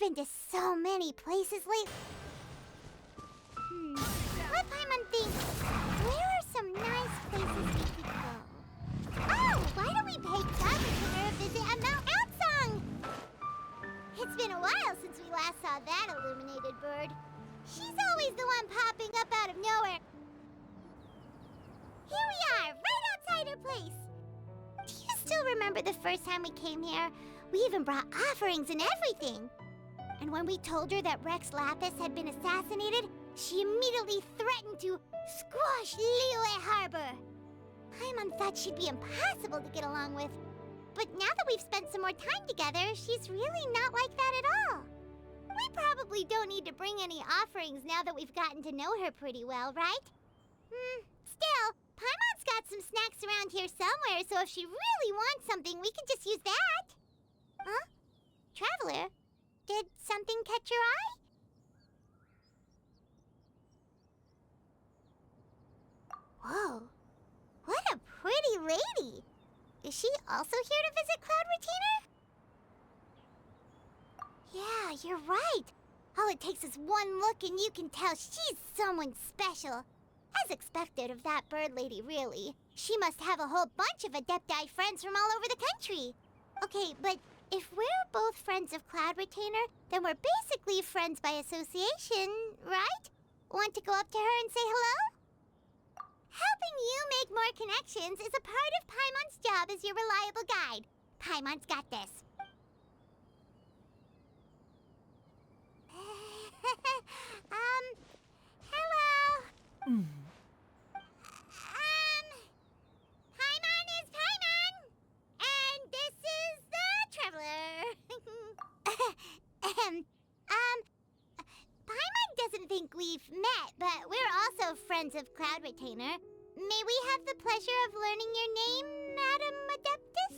been to so many places lately. Let Paimon think. Where are some nice places we could go? Oh, why don't we pay Cloud a visit at Mount Outsong? It's been a while since we last saw that illuminated bird. She's always the one popping up out of nowhere. Here we are, right outside her place. Do you still remember the first time we came here? We even brought offerings and everything. And when we told her that Rex Lapis had been assassinated, she immediately threatened to squash Liyue Harbor. Paimon thought she'd be impossible to get along with. But now that we've spent some more time together, she's really not like that at all. We probably don't need to bring any offerings now that we've gotten to know her pretty well, right? Still, Paimon's got some snacks around here somewhere, so if she really wants something, we can just use that. Huh? Traveler, did something catch your eye? Whoa, what a pretty lady! Is she also here to visit Cloud Retainer? Yeah, you're right. All it takes is one look and you can tell she's someone special. As expected of that bird lady, really. She must have a whole bunch of Adepti friends from all over the country. Okay, but if we're both friends of Cloud Retainer, then we're basically friends by association, right? Want to go up to her and say hello? Helping you make more connections is a part of Paimon's job as your reliable guide. Paimon's got this. Hello? Paimon is Paimon! And this is the Traveler. Paimon doesn't think we've met, but we're also friends of Cloud Retainer. May we have the pleasure of learning your name, Madam Adeptus?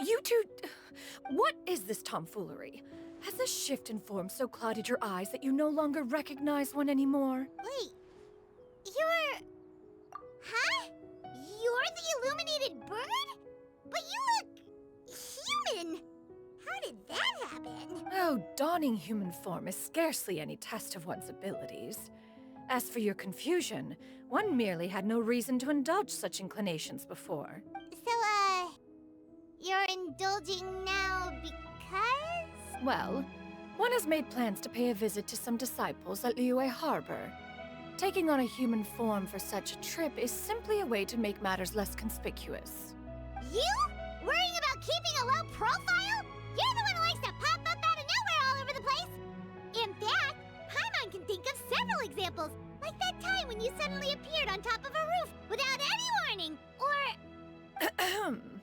You two... What is this tomfoolery? Has this shift in form so clouded your eyes that you no longer recognize one anymore? Wait, you're... Huh? You're the illuminated bird? But you look... human! How did that happen? Oh, donning human form is scarcely any test of one's abilities. As for your confusion, one merely had no reason to indulge such inclinations before. So, you're indulging now because? Well, one has made plans to pay a visit to some disciples at Liyue Harbor. Taking on a human form for such a trip is simply a way to make matters less conspicuous. You? Worrying about keeping a low profile? You're the one who likes to pop up out of nowhere all over the place! In fact, Paimon can think of several examples, like that time when you suddenly appeared on top of a roof without any warning, or... Ahem.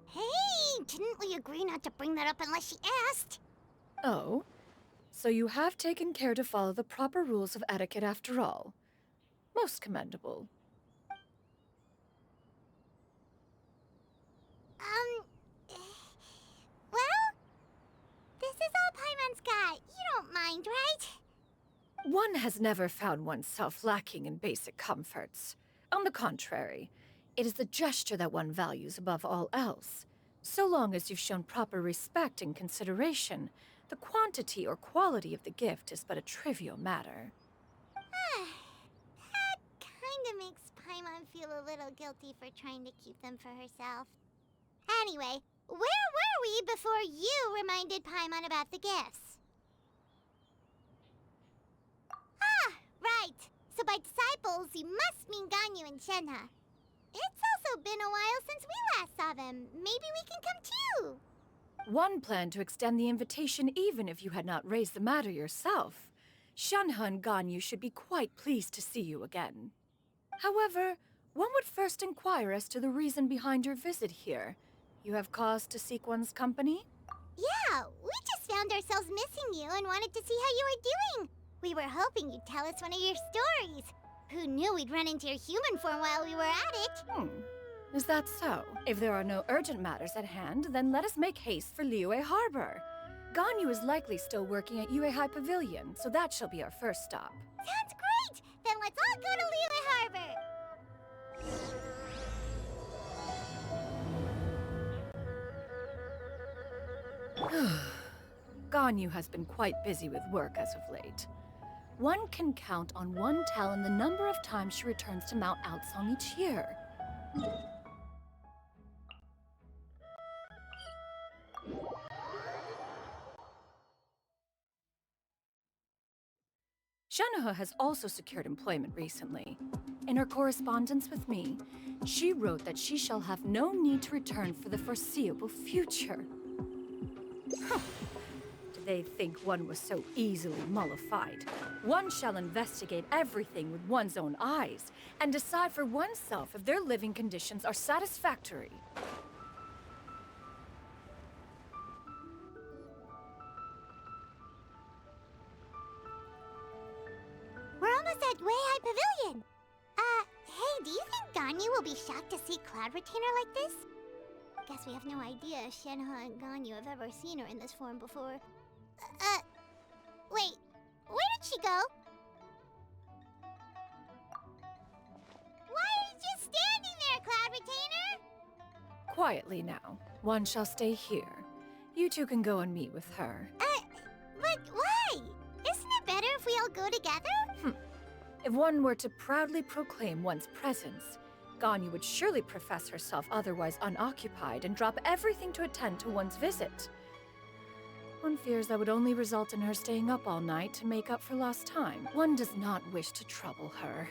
Hey, didn't we agree not to bring that up unless she asked? Oh, so you have taken care to follow the proper rules of etiquette after all. Most commendable. Well, this is all Paimon's got. You don't mind, right? One has never found oneself lacking in basic comforts. On the contrary, it is the gesture that one values above all else. So long as you've shown proper respect and consideration, the quantity or quality of the gift is but a trivial matter. That kinda makes Paimon feel a little guilty for trying to keep them for herself. Anyway, where were we before you reminded Paimon about the gifts? Ah, right. So by disciples, you must mean Ganyu and Shenhe. It's also been a while since we last saw them. Maybe we can come too. One planned to extend the invitation even if you had not raised the matter yourself. Shenhe and Ganyu should be quite pleased to see you again. However, one would first inquire as to the reason behind your visit here. You have cause to seek one's company? Yeah, we just found ourselves missing you and wanted to see how you were doing. We were hoping you'd tell us one of your stories. Who knew we'd run into your human form while we were at it? Is that so? If there are no urgent matters at hand, then let us make haste for Liyue Harbor. Ganyu is likely still working at Yuehai Pavilion, so that shall be our first stop. Sounds great! Then let's all go to Liyue Harbor! Ganyu has been quite busy with work as of late. One can count on one talon the number of times she returns to Mount Outsong each year. Shanaha has also secured employment recently. In her correspondence with me, she wrote that she shall have no need to return for the foreseeable future. Huh. Did they think one was so easily mollified? One shall investigate everything with one's own eyes and decide for oneself if their living conditions are satisfactory. We're almost at Weihai Pavilion. Hey, do you think Ganyu will be shocked to see Cloud Retainer like this? Guess we have no idea if Shenhe and Ganyu have ever seen her in this form before. Wait, where did she go? Why are you just standing there, Cloud Retainer? Quietly now. One shall stay here. You two can go and meet with her. But why? Isn't it better if we all go together? If one were to proudly proclaim one's presence, Ganyu would surely profess herself otherwise unoccupied and drop everything to attend to one's visit. One fears that would only result in her staying up all night to make up for lost time. One does not wish to trouble her.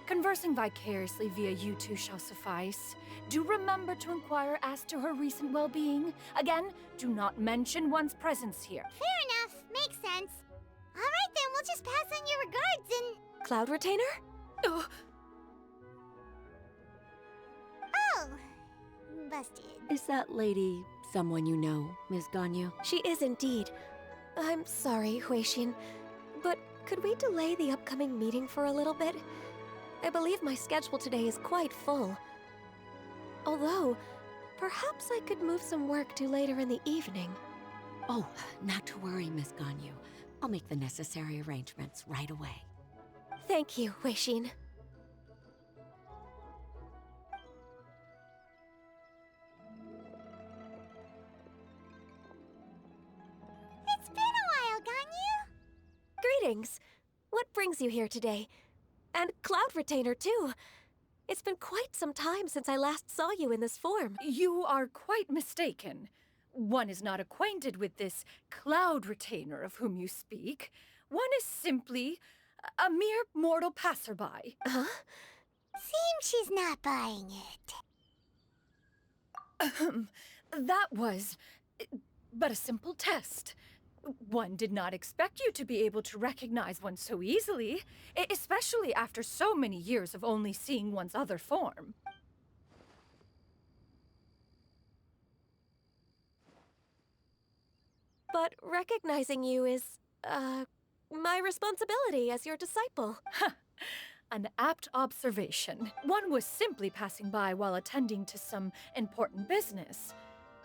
Conversing vicariously via you two shall suffice. Do remember to inquire as to her recent well-being. Again, do not mention one's presence here. Fair enough. Makes sense. All right then, we'll just pass on your regards and... Cloud Retainer? Oh, Oh, busted. Is that lady someone you know, Ms. Ganyu? She is indeed. I'm sorry, Huixin, but could we delay the upcoming meeting for a little bit? I believe my schedule today is quite full. Although, perhaps I could move some work to later in the evening. Oh, not to worry, Miss Ganyu. I'll make the necessary arrangements right away. Thank you, Huixin. It's been a while, Ganyu. Greetings. What brings you here today? And Cloud Retainer, too. It's been quite some time since I last saw you in this form. you are quite mistaken. One is not acquainted with this Cloud Retainer of whom you speak. One is simply a mere mortal passerby. Huh? Seems she's not buying it. That was but a simple test. One did not expect you to be able to recognize one so easily, especially after so many years of only seeing one's other form. But recognizing you is, my responsibility as your disciple. An apt observation. One was simply passing by while attending to some important business.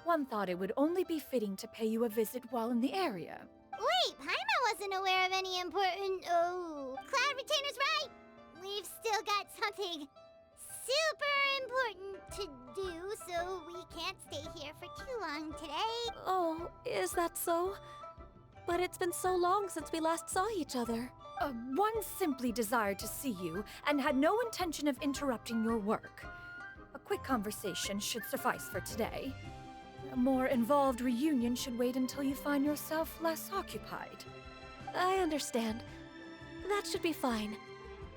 One thought it would only be fitting to pay you a visit while in the area. Wait, Paimon wasn't aware of any important... Oh, Cloud Retainer's right. We've still got something super important to do, so we can't stay here for too long today. Oh, is that so? But it's been so long since we last saw each other. One simply desired to see you and had no intention of interrupting your work. A quick conversation should suffice for today. A more involved reunion should wait until you find yourself less occupied. I understand. That should be fine.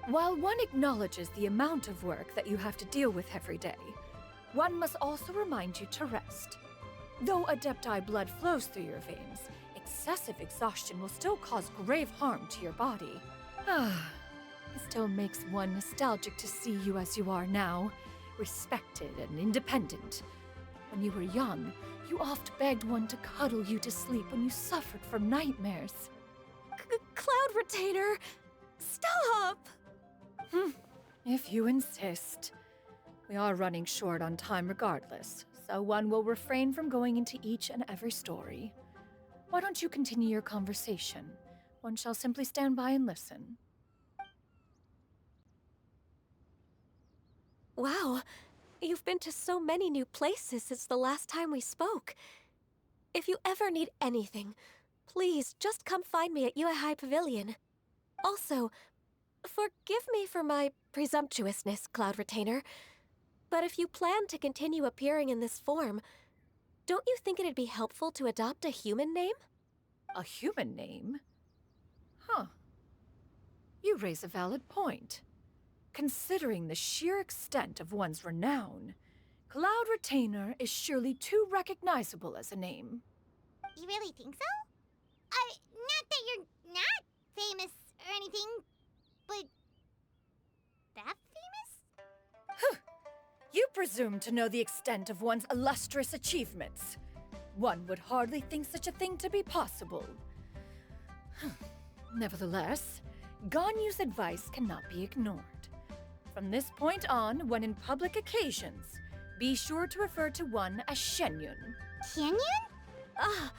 While one acknowledges the amount of work that you have to deal with every day, one must also remind you to rest. Though Adepti blood flows through your veins, excessive exhaustion will still cause grave harm to your body. It still makes one nostalgic to see you as you are now, respected and independent. When you were young, you oft begged one to cuddle you to sleep when you suffered from nightmares. Cloud Retainer! Stop! If you insist. We are running short on time regardless, so one will refrain from going into each and every story. Why don't you continue your conversation? One shall simply stand by and listen. Wow, you've been to so many new places since the last time we spoke. If you ever need anything, please just come find me at Yuehai Pavilion. Also, forgive me for my presumptuousness, Cloud Retainer, but if you plan to continue appearing in this form, don't you think it'd be helpful to adopt a human name? A human name? Huh. You raise a valid point. Considering the sheer extent of one's renown, Cloud Retainer is surely too recognizable as a name. You really think so? Not that you're not famous or anything, but that famous? You presume to know the extent of one's illustrious achievements. One would hardly think such a thing to be possible. Nevertheless, Ganyu's advice cannot be ignored. From this point on, when in public occasions, be sure to refer to one as Xianyun. Xianyun? Ah,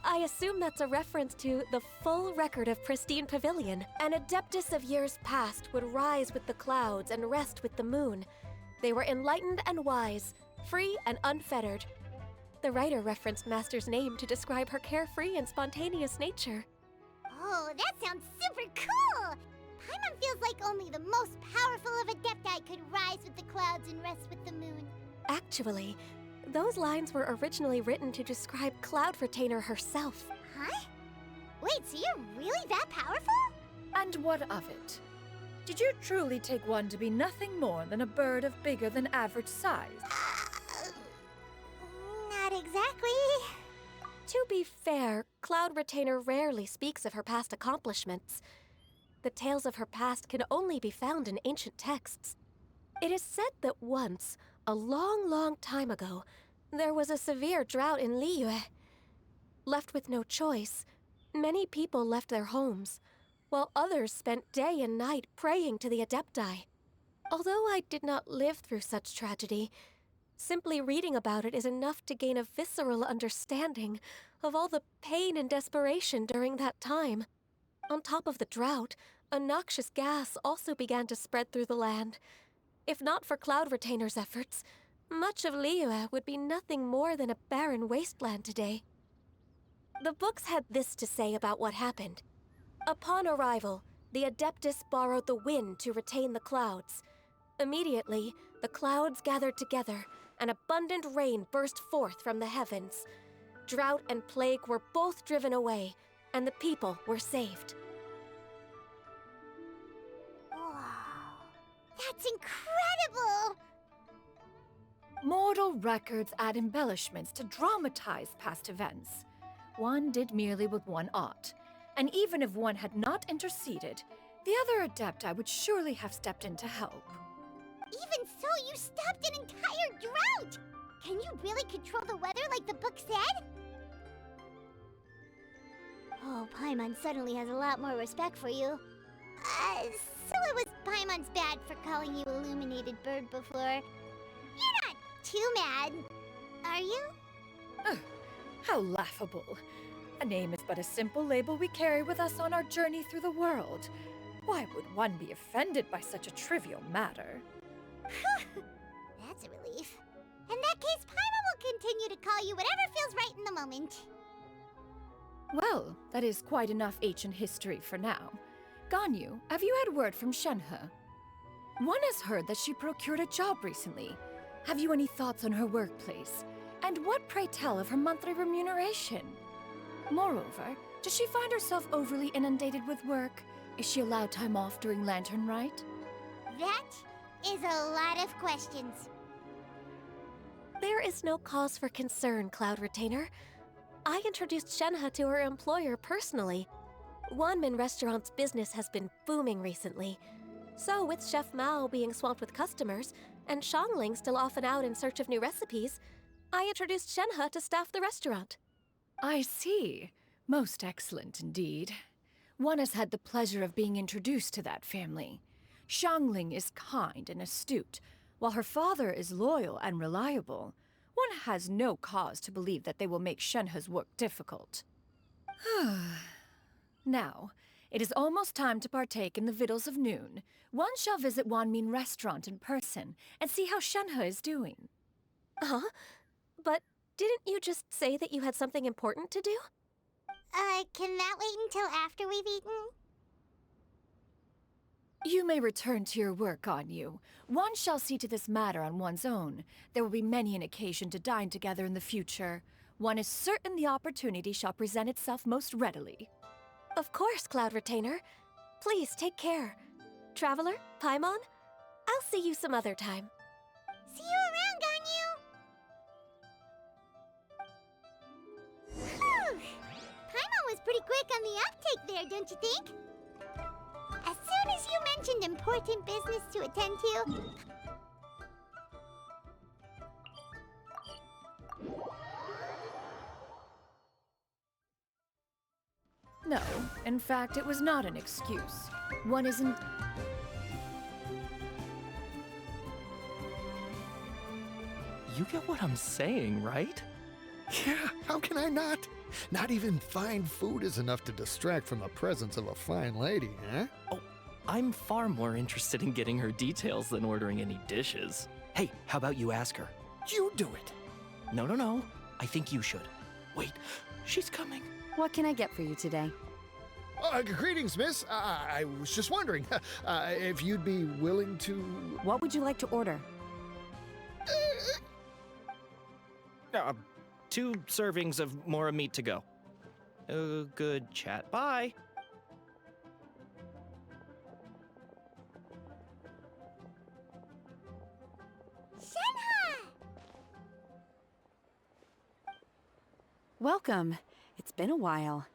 I assume that's a reference to the full record of Pristine Pavilion. An adeptus of years past would rise with the clouds and rest with the moon. They were enlightened and wise, free and unfettered. The writer referenced Master's name to describe her carefree and spontaneous nature. Oh, that sounds super cool! Paimon feels like only the most powerful of Adepti could rise with the clouds and rest with the moon. Actually, those lines were originally written to describe Cloud Retainer herself. Huh? Wait, so you're really that powerful? And what of it? Did you truly take one to be nothing more than a bird of bigger than average size? Not exactly. To be fair, Cloud Retainer rarely speaks of her past accomplishments. The tales of her past can only be found in ancient texts. It is said that once, a long, long time ago, there was a severe drought in Liyue. Left with no choice, many people left their homes, while others spent day and night praying to the Adepti. Although I did not live through such tragedy, simply reading about it is enough to gain a visceral understanding of all the pain and desperation during that time. On top of the drought, a noxious gas also began to spread through the land. If not for Cloud Retainer's efforts, much of Liyue would be nothing more than a barren wasteland today. The books had this to say about what happened. Upon arrival, the Adeptus borrowed the wind to retain the clouds. Immediately, the clouds gathered together, and abundant rain burst forth from the heavens. Drought and plague were both driven away, and the people were saved. Wow. That's incredible! Mortal records add embellishments to dramatize past events. One did merely with one ought, and even if one had not interceded, the other Adepti would surely have stepped in to help. Even so, you stopped an entire drought! Can you really control the weather like the book said? Oh, Paimon suddenly has a lot more respect for you. So it was Paimon's bad for calling you Illuminated Bird before. You're not too mad, are you? How laughable. A name is but a simple label we carry with us on our journey through the world. Why would one be offended by such a trivial matter? That's a relief. In that case, Paimon will continue to call you whatever feels right in the moment. Well, that is quite enough ancient history for now. Ganyu, have you had word from Shenhe? One has heard that she procured a job recently. Have you any thoughts on her workplace? And what, pray tell, of her monthly remuneration? Moreover, does she find herself overly inundated with work? Is she allowed time off during Lantern Rite? That is a lot of questions. There is no cause for concern, Cloud Retainer. I introduced Shenhe to her employer personally. Wanmin Restaurant's business has been booming recently. So, with Chef Mao being swamped with customers, and Xiangling still off and out in search of new recipes, I introduced Shenhe to staff the restaurant. I see. Most excellent indeed. One has had the pleasure of being introduced to that family. Xiangling is kind and astute, while her father is loyal and reliable. One has no cause to believe that they will make Shenhe's work difficult. Now, it is almost time to partake in the victuals of noon. One shall visit Wanmin Restaurant in person and see how Shenhe is doing. Huh? But Didn't you just say that you had something important to do? Can that wait until after we've eaten? You may return to your work, Xianyun. One shall see to this matter on one's own. There will be many an occasion to dine together in the future. One is certain the opportunity shall present itself most readily. Of course, Cloud Retainer. Please take care. Traveler, Paimon, I'll see you some other time. See you around, Ganyu! Whew! Paimon was pretty quick on the uptake there, don't you think? As soon as you mentioned important business to attend to... No, in fact, it was not an excuse. One isn't... You get what I'm saying, right? Yeah, how can I not? Not even fine food is enough to distract from the presence of a fine lady, huh? Oh, I'm far more interested in getting her details than ordering any dishes. Hey, how about you ask her? You do it. No. I think you should. Wait, she's coming. What can I get for you today? Greetings, miss. I was just wondering if you'd be willing to... What would you like to order? 2 servings of more meat to go. Good chat. Bye. Shenhe! Welcome. It's been a while.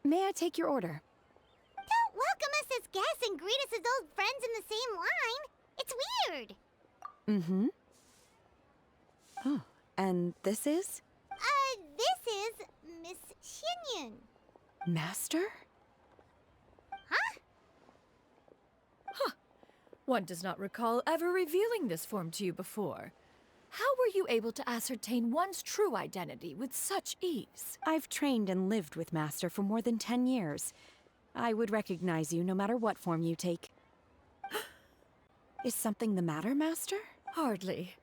May I take your order? Don't welcome us as guests and greet us as old friends in the same line. It's weird. Mm-hmm. Oh, and this is? This is Miss Xianyun. Master? Huh? One does not recall ever revealing this form to you before. How were you able to ascertain one's true identity with such ease? I've trained and lived with Master for more than 10 years. I would recognize you no matter what form you take. Is something the matter, Master? Hardly.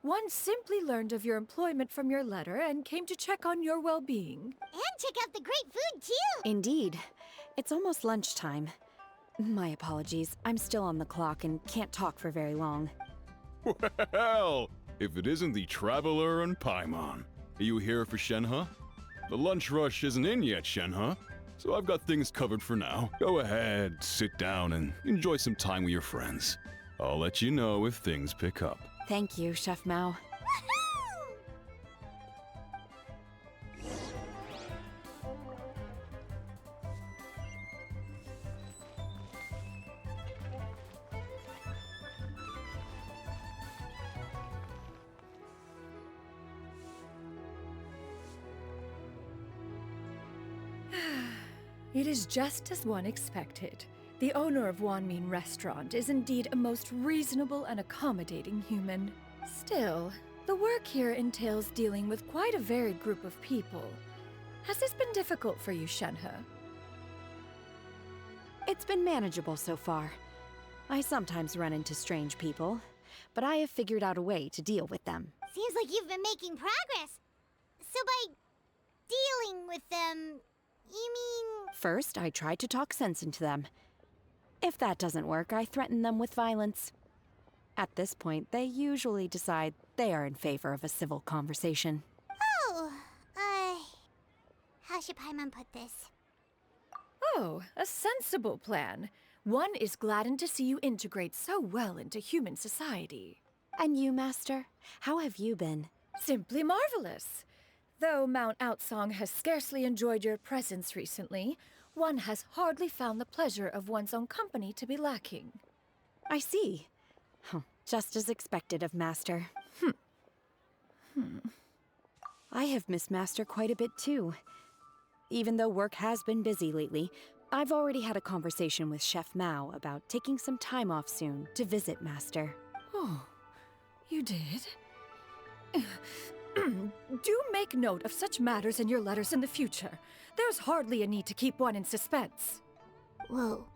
One simply learned of your employment from your letter and came to check on your well-being. And check out the great food, too. Indeed. It's almost lunchtime. My apologies. I'm still on the clock and can't talk for very long. Well, if it isn't the Traveler and Paimon. Are you here for Shenhe? The lunch rush isn't in yet, Shenhe, so I've got things covered for now. Go ahead, sit down, and enjoy some time with your friends. I'll let you know if things pick up. Thank you, Chef Mao. Woohoo! It is just as one expected. The owner of Wanmin Restaurant is indeed a most reasonable and accommodating human. Still, the work here entails dealing with quite a varied group of people. Has this been difficult for you, Shenhe? It's been manageable so far. I sometimes run into strange people, but I have figured out a way to deal with them. Seems like you've been making progress. So by dealing with them, you mean... First, I try to talk sense into them. If that doesn't work, I threaten them with violence. At this point, they usually decide they are in favor of a civil conversation. Oh, how should Paimon put this? Oh, a sensible plan. One is gladdened to see you integrate so well into human society. And you, Master? How have you been? Simply marvelous. Though Mount Outsong has scarcely enjoyed your presence recently, one has hardly found the pleasure of one's own company to be lacking. I see. Just as expected of Master. I have missed Master quite a bit too. Even though work has been busy lately, I've already had a conversation with Chef Mao about taking some time off soon to visit Master. Oh, you did? Do make note of such matters in your letters in the future. There's hardly a need to keep one in suspense. Whoa,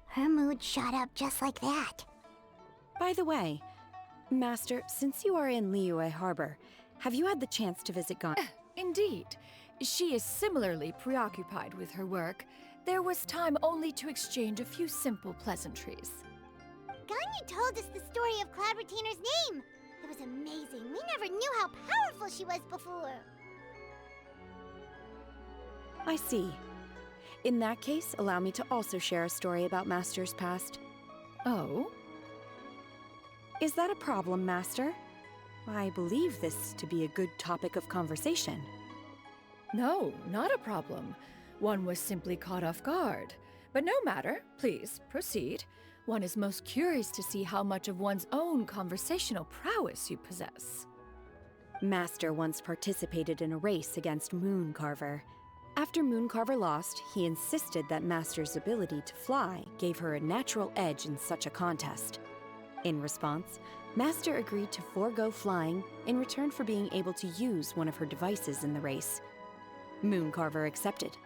her mood shot up just like that. By the way, Master, since you are in Liyue Harbor, Have you had the chance to visit Gon? Indeed. She is similarly preoccupied with her work. There was time only to exchange a few simple pleasantries. Ganyu told us the story of Cloud Retainer's name. It was amazing. We never knew how powerful she was before. I see. In that case, allow me to also share a story about Master's past. Oh? Is that a problem, Master? I believe this to be a good topic of conversation. No, not a problem. One was simply caught off guard. But no matter, please, proceed. One is most curious to see how much of one's own conversational prowess you possess. Master once participated in a race against Mooncarver. After Mooncarver lost, he insisted that Master's ability to fly gave her a natural edge in such a contest. In response, Master agreed to forego flying in return for being able to use one of her devices in the race. Mooncarver accepted,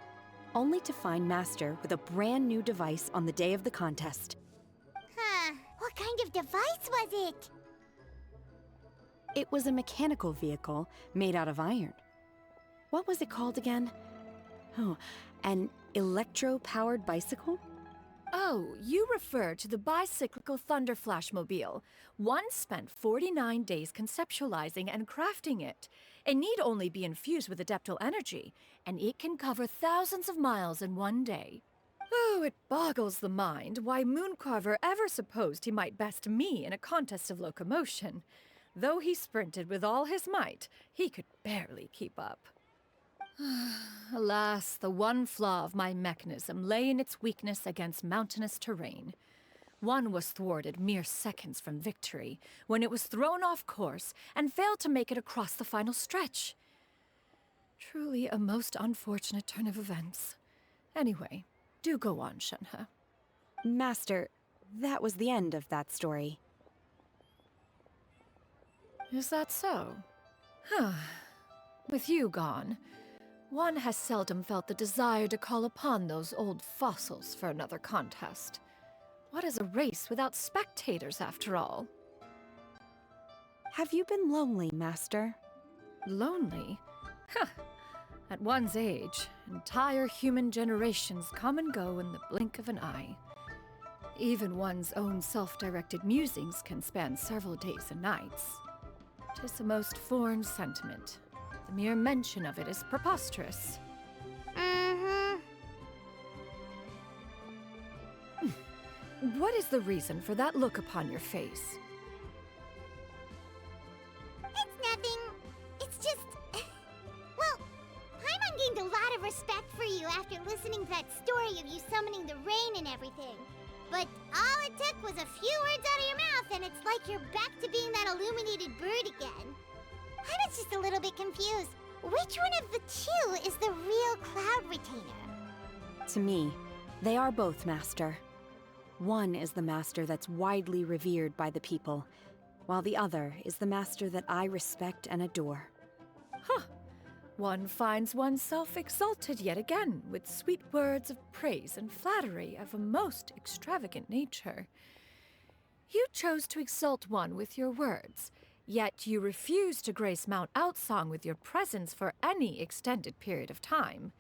only to find Master with a brand new device on the day of the contest. Huh. What kind of device was it? It was a mechanical vehicle made out of iron. What was it called again? Oh, an electro-powered bicycle? Oh, you refer to the bicyclical Thunder Flashmobile. One spent 49 days conceptualizing and crafting it. It need only be infused with adeptal energy, and it can cover thousands of miles in one day. Oh, it boggles the mind why Mooncarver ever supposed he might best me in a contest of locomotion. Though he sprinted with all his might, he could barely keep up. Alas, the one flaw of my mechanism lay in its weakness against mountainous terrain. One was thwarted mere seconds from victory, when it was thrown off course and failed to make it across the final stretch. Truly a most unfortunate turn of events. Anyway, do go on, Shenhe. Master, that was the end of that story. Is that so? Huh. With you gone, one has seldom felt the desire to call upon those old fossils for another contest. What is a race without spectators, after all? Have you been lonely, Master? Lonely? Huh. At one's age, entire human generations come and go in the blink of an eye. Even one's own self-directed musings can span several days and nights. 'Tis a most foreign sentiment. The mere mention of it is preposterous. Mm-hmm. What is the reason for that look upon your face? It's nothing. It's just... Well, Paimon gained a lot of respect for you after listening to that story of you summoning the rain and everything. But all it took was a few words out of your mouth and it's like you're back to being that illuminated bird again. I was just a little bit confused. Which one of the two is the real Cloud Retainer? To me, they are both, Master. One is the Master that's widely revered by the people, while the other is the Master that I respect and adore. Huh. One finds oneself exalted yet again with sweet words of praise and flattery of a most extravagant nature. You chose to exalt one with your words, yet you refuse to grace Mount Outsong with your presence for any extended period of time.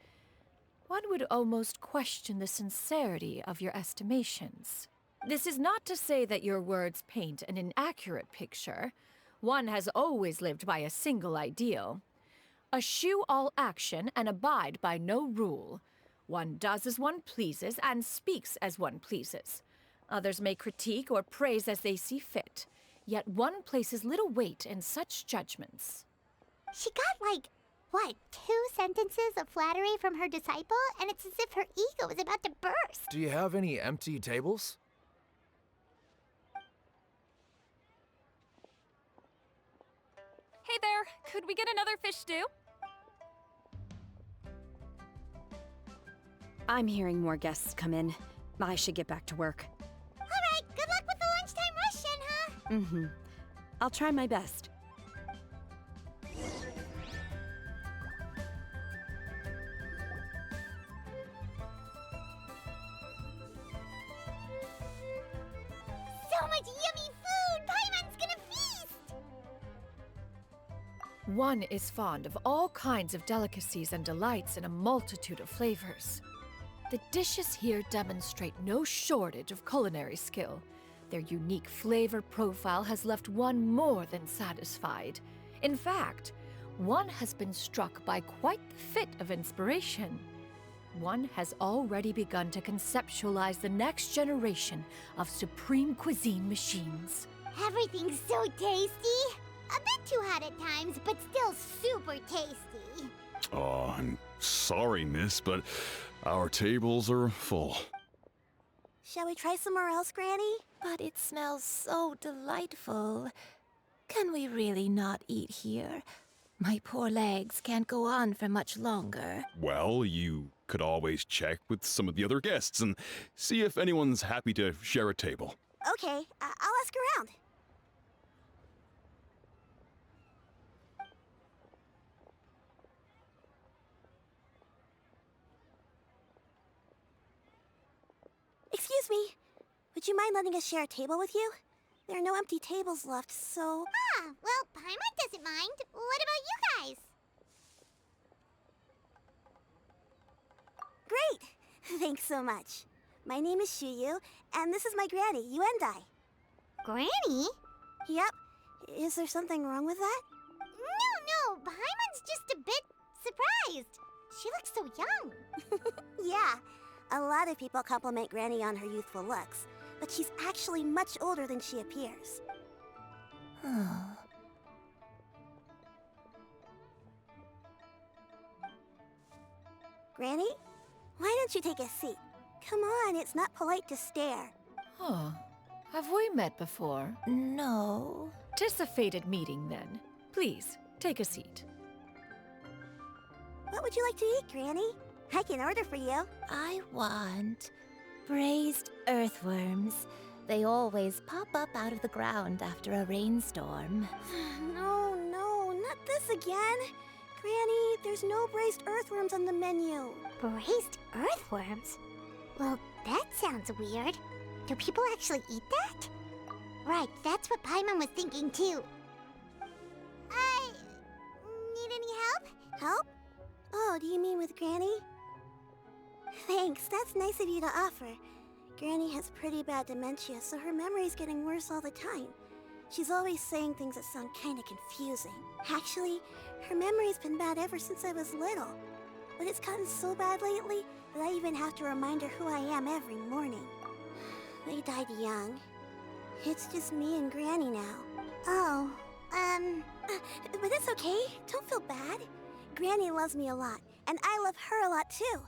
One would almost question the sincerity of your estimations. This is not to say that your words paint an inaccurate picture. One has always lived by a single ideal. Eschew all action and abide by no rule. One does as one pleases and speaks as one pleases. Others may critique or praise as they see fit, yet one places little weight in such judgments. She got like, what, 2 sentences of flattery from her disciple? And it's as if her ego is about to burst. Do you have any empty tables? Hey there, could we get another fish stew? I'm hearing more guests come in. I should get back to work. All right, good luck with the lunchtime rush, Shenhe. Mm-hmm. I'll try my best. So much yummy food! Paimon's gonna feast! One is fond of all kinds of delicacies and delights in a multitude of flavors. The dishes here demonstrate no shortage of culinary skill. Their unique flavor profile has left one more than satisfied. In fact, one has been struck by quite the fit of inspiration. One has already begun to conceptualize the next generation of supreme cuisine machines. Everything's so tasty. A bit too hot at times, but still super tasty. Oh, I'm sorry, miss, but our tables are full. Shall we try somewhere else, Granny? But it smells so delightful. Can we really not eat here? My poor legs can't go on for much longer. Well, you could always check with some of the other guests and see if anyone's happy to share a table. Okay, I'll ask around. Excuse me. Would you mind letting us share a table with you? There are no empty tables left, so... Ah, well, Paimon doesn't mind. What about you guys? Great! Thanks so much. My name is Xianyun, and this is my granny, Yuendai. Granny? Yep. Is there something wrong with that? No, Paimon's just a bit surprised. She looks so young. Yeah. A lot of people compliment Granny on her youthful looks, but she's actually much older than she appears. Granny, why don't you take a seat? Come on, it's not polite to stare. Huh. Have we met before? No. 'Tis a fated meeting, then. Please, take a seat. What would you like to eat, Granny? I can order for you. I want braised earthworms. They always pop up out of the ground after a rainstorm. No, not this again. Granny, there's no braised earthworms on the menu. Braised earthworms? Well, that sounds weird. Do people actually eat that? Right, that's what Paimon was thinking too. Need any help? Help? Oh, do you mean with Granny? Thanks, that's nice of you to offer. Granny has pretty bad dementia, so her memory's getting worse all the time. She's always saying things that sound kinda confusing. Actually, her memory's been bad ever since I was little. But it's gotten so bad lately that I even have to remind her who I am every morning. They died young. It's just me and Granny now. Oh, but it's okay. Don't feel bad. Granny loves me a lot, and I love her a lot too.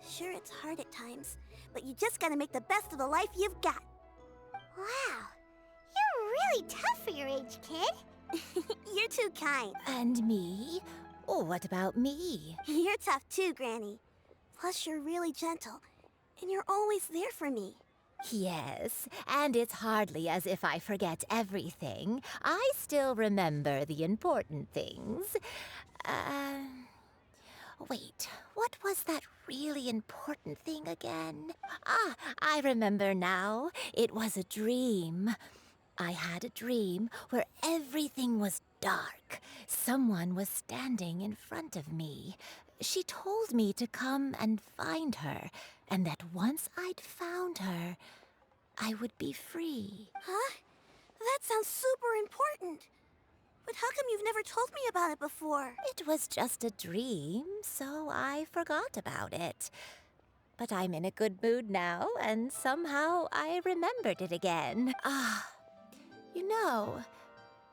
Sure, it's hard at times, but you just gotta make the best of the life you've got. Wow, you're really tough for your age, kid. You're too kind. And me? Oh, what about me? You're tough too, Granny. Plus, you're really gentle, and you're always there for me. Yes, and it's hardly as if I forget everything. I still remember the important things. Wait, what was that really important thing again? Ah, I remember now. It was a dream. I had a dream where everything was dark. Someone was standing in front of me. She told me to come and find her, and that once I'd found her, I would be free. Huh? That sounds super important. But how come you've never told me about it before? It was just a dream, so I forgot about it. But I'm in a good mood now, and somehow I remembered it again. You know,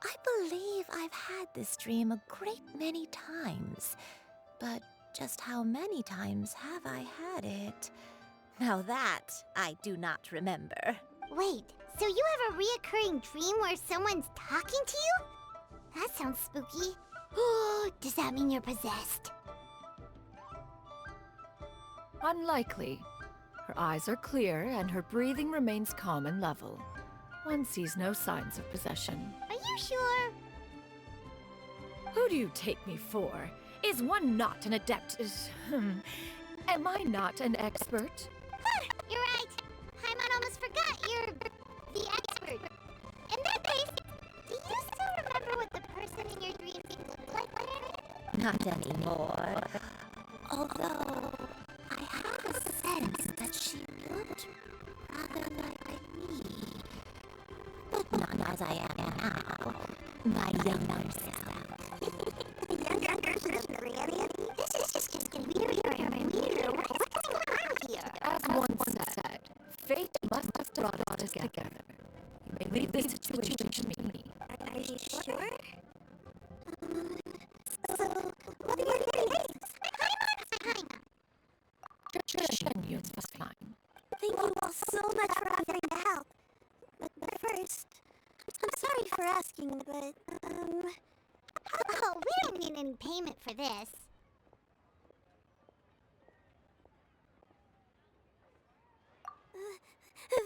I believe I've had this dream a great many times. But just how many times have I had it? Now that I do not remember. Wait, so you have a reoccurring dream where someone's talking to you? That sounds spooky. Does that mean you're possessed? Unlikely. Her eyes are clear and her breathing remains calm and level. One sees no signs of possession. Are you sure? Who do you take me for? Is one not an adept? Am I not an expert? You're right. Paimon almost forgot you're the expert. In that case, do you still remember what the person in your dreams looked like? not anymore. Although, I have a sense that she looked rather like me. But not as I am now. My younger self. Younger sister, really? This is just getting weirder and weirder. What's going on here? As one said, fate must have brought us together. You may leave this situation to me. Are you sure? So, what are your names? Xianyun was fine. Thank you all so much for offering to help. But first, I'm sorry for asking, but, Oh, we don't need any payment for this.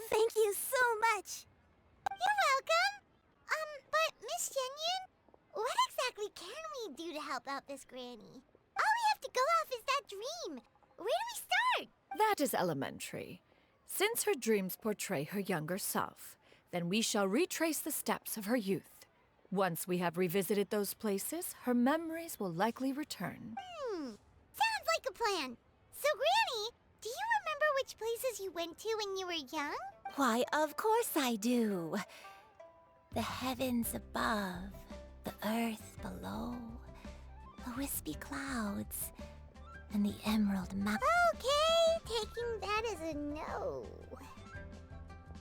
Thank you so much. You're welcome. But Miss Xianyun, what exactly can we do to help out this granny? All we have to go off is that dream. Where do we start? That is elementary. Since her dreams portray her younger self, then we shall retrace the steps of her youth. Once we have revisited those places, her memories will likely return. Sounds like a plan. So, Granny, do you remember which places you went to when you were young? Why, of course I do. The heavens above, the earth below, the wispy clouds, and the emerald mountain. Okay, taking that as a no.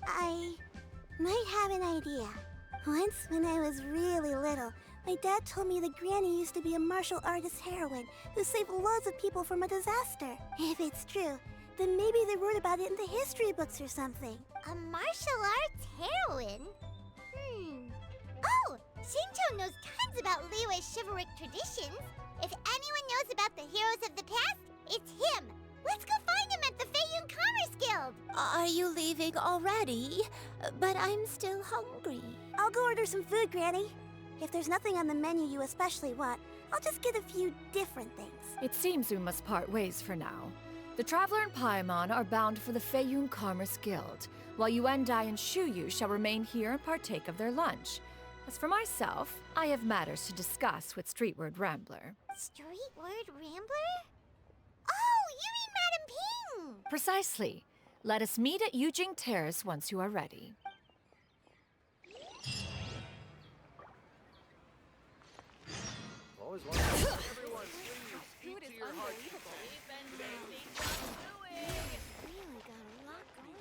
I might have an idea. Once, when I was really little, my dad told me that Granny used to be a martial artist heroine who saved loads of people from a disaster. If it's true, then maybe they wrote about it in the history books or something. A martial arts heroine? Oh, Shincho knows tons about Liyue's chivalric traditions. If anyone knows about the heroes of the past, it's him. Let's go find him at the Xianyun Commerce Guild. Are you leaving already? But I'm still hungry. I'll go order some food, Granny. If there's nothing on the menu you especially want, I'll just get a few different things. It seems we must part ways for now. The Traveler and Paimon are bound for the Xianyun Commerce Guild, while Yuendai and Shuyu shall remain here and partake of their lunch. As for myself, I have matters to discuss with Streetward Rambler. Streetward Rambler? Oh, you mean Madam Ping! Precisely. Let us meet at Yujing Terrace once you are ready. Always wanted everyone, please keep to your heart. Really got a lot going.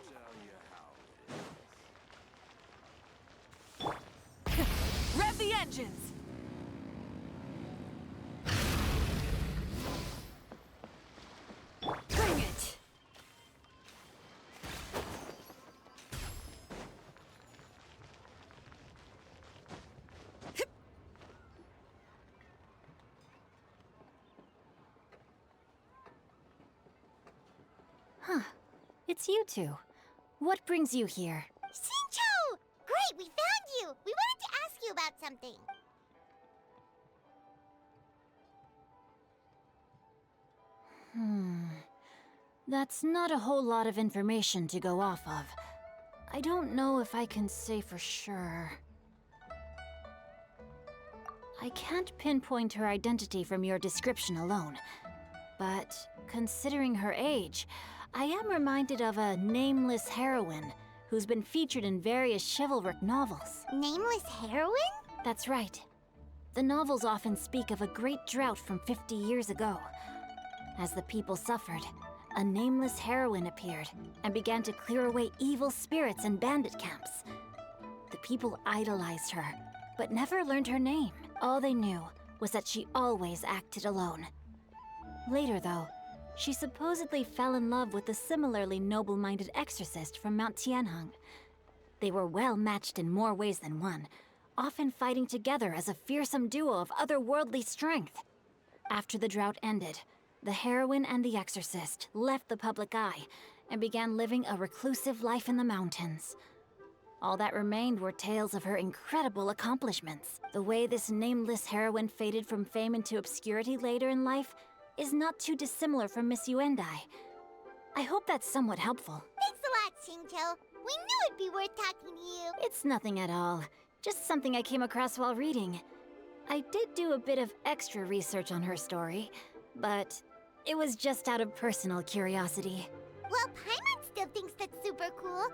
Rev the engines! Bring it! Huh. It's you two. What brings you here? Shincho! Great, we found you! We wanted to ask you about something. That's not a whole lot of information to go off of. I don't know if I can say for sure. I can't pinpoint her identity from your description alone. But considering her age, I am reminded of a nameless heroine who's been featured in various chivalric novels. Nameless heroine? That's right. The novels often speak of a great drought from 50 years ago. As the people suffered, a nameless heroine appeared and began to clear away evil spirits in bandit camps. The people idolized her, but never learned her name. All they knew was that she always acted alone. Later, though, she supposedly fell in love with a similarly noble-minded exorcist from Mount Tianheng. They were well matched in more ways than one, often fighting together as a fearsome duo of otherworldly strength. After the drought ended, the heroine and the exorcist left the public eye and began living a reclusive life in the mountains. All that remained were tales of her incredible accomplishments. The way this nameless heroine faded from fame into obscurity later in life is not too dissimilar from Miss Yuendai. I hope that's somewhat helpful. Thanks a lot, Shincho. We knew it'd be worth talking to you. It's nothing at all. Just something I came across while reading. I did do a bit of extra research on her story, but it was just out of personal curiosity. Well, Paimon still thinks that's super cool.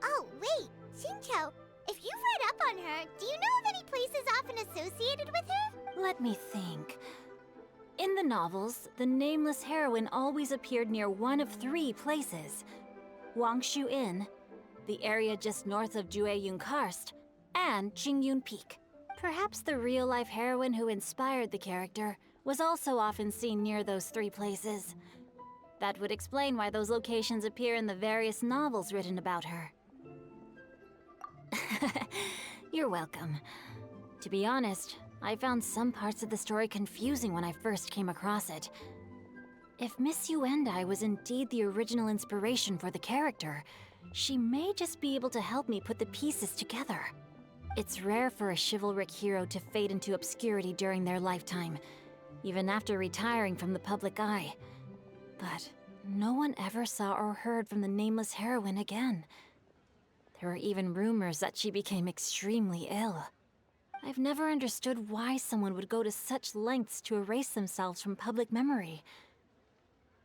Oh, wait, Xingqiu, if you've read up on her, do you know of any places often associated with her? Let me think. In the novels, the nameless heroine always appeared near one of 3 places. Wangshu Inn, the area just north of Jueyun Karst, and Qingyun Peak. Perhaps the real-life heroine who inspired the character was also often seen near those 3 places. That would explain why those locations appear in the various novels written about her. You're welcome. To be honest, I found some parts of the story confusing when I first came across it. If Miss Yuendai was indeed the original inspiration for the character, she may just be able to help me put the pieces together. It's rare for a chivalric hero to fade into obscurity during their lifetime, even after retiring from the public eye. But no one ever saw or heard from the nameless heroine again. There were even rumors that she became extremely ill. I've never understood why someone would go to such lengths to erase themselves from public memory.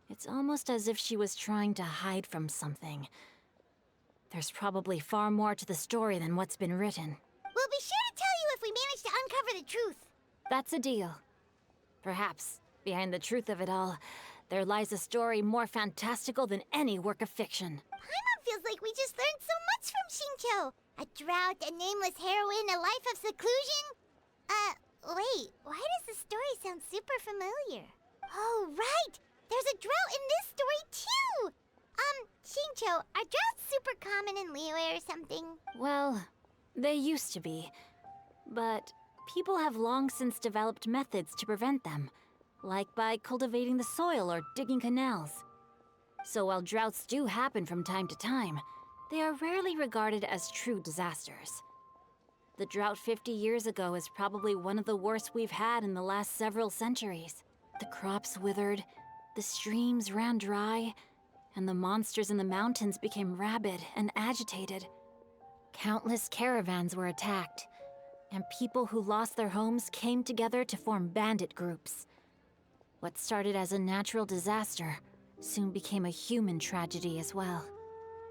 It's almost as if she was trying to hide from something. There's probably far more to the story than what's been written. We'll be sure to tell you if we manage to uncover the truth. That's a deal. Perhaps, behind the truth of it all, there lies a story more fantastical than any work of fiction. Paimon feels like we just learned so much from Xingqiu. A drought, a nameless heroine, a life of seclusion. Wait, why does the story sound super familiar? Oh, right! There's a drought in this story, too! Xingqiu, are droughts super common in Liyue or something? Well, they used to be. But people have long since developed methods to prevent them, like by cultivating the soil or digging canals. So while droughts do happen from time to time, they are rarely regarded as true disasters. The drought 50 years ago is probably one of the worst we've had in the last several centuries. The crops withered, the streams ran dry, and the monsters in the mountains became rabid and agitated. Countless caravans were attacked, and people who lost their homes came together to form bandit groups. What started as a natural disaster soon became a human tragedy as well.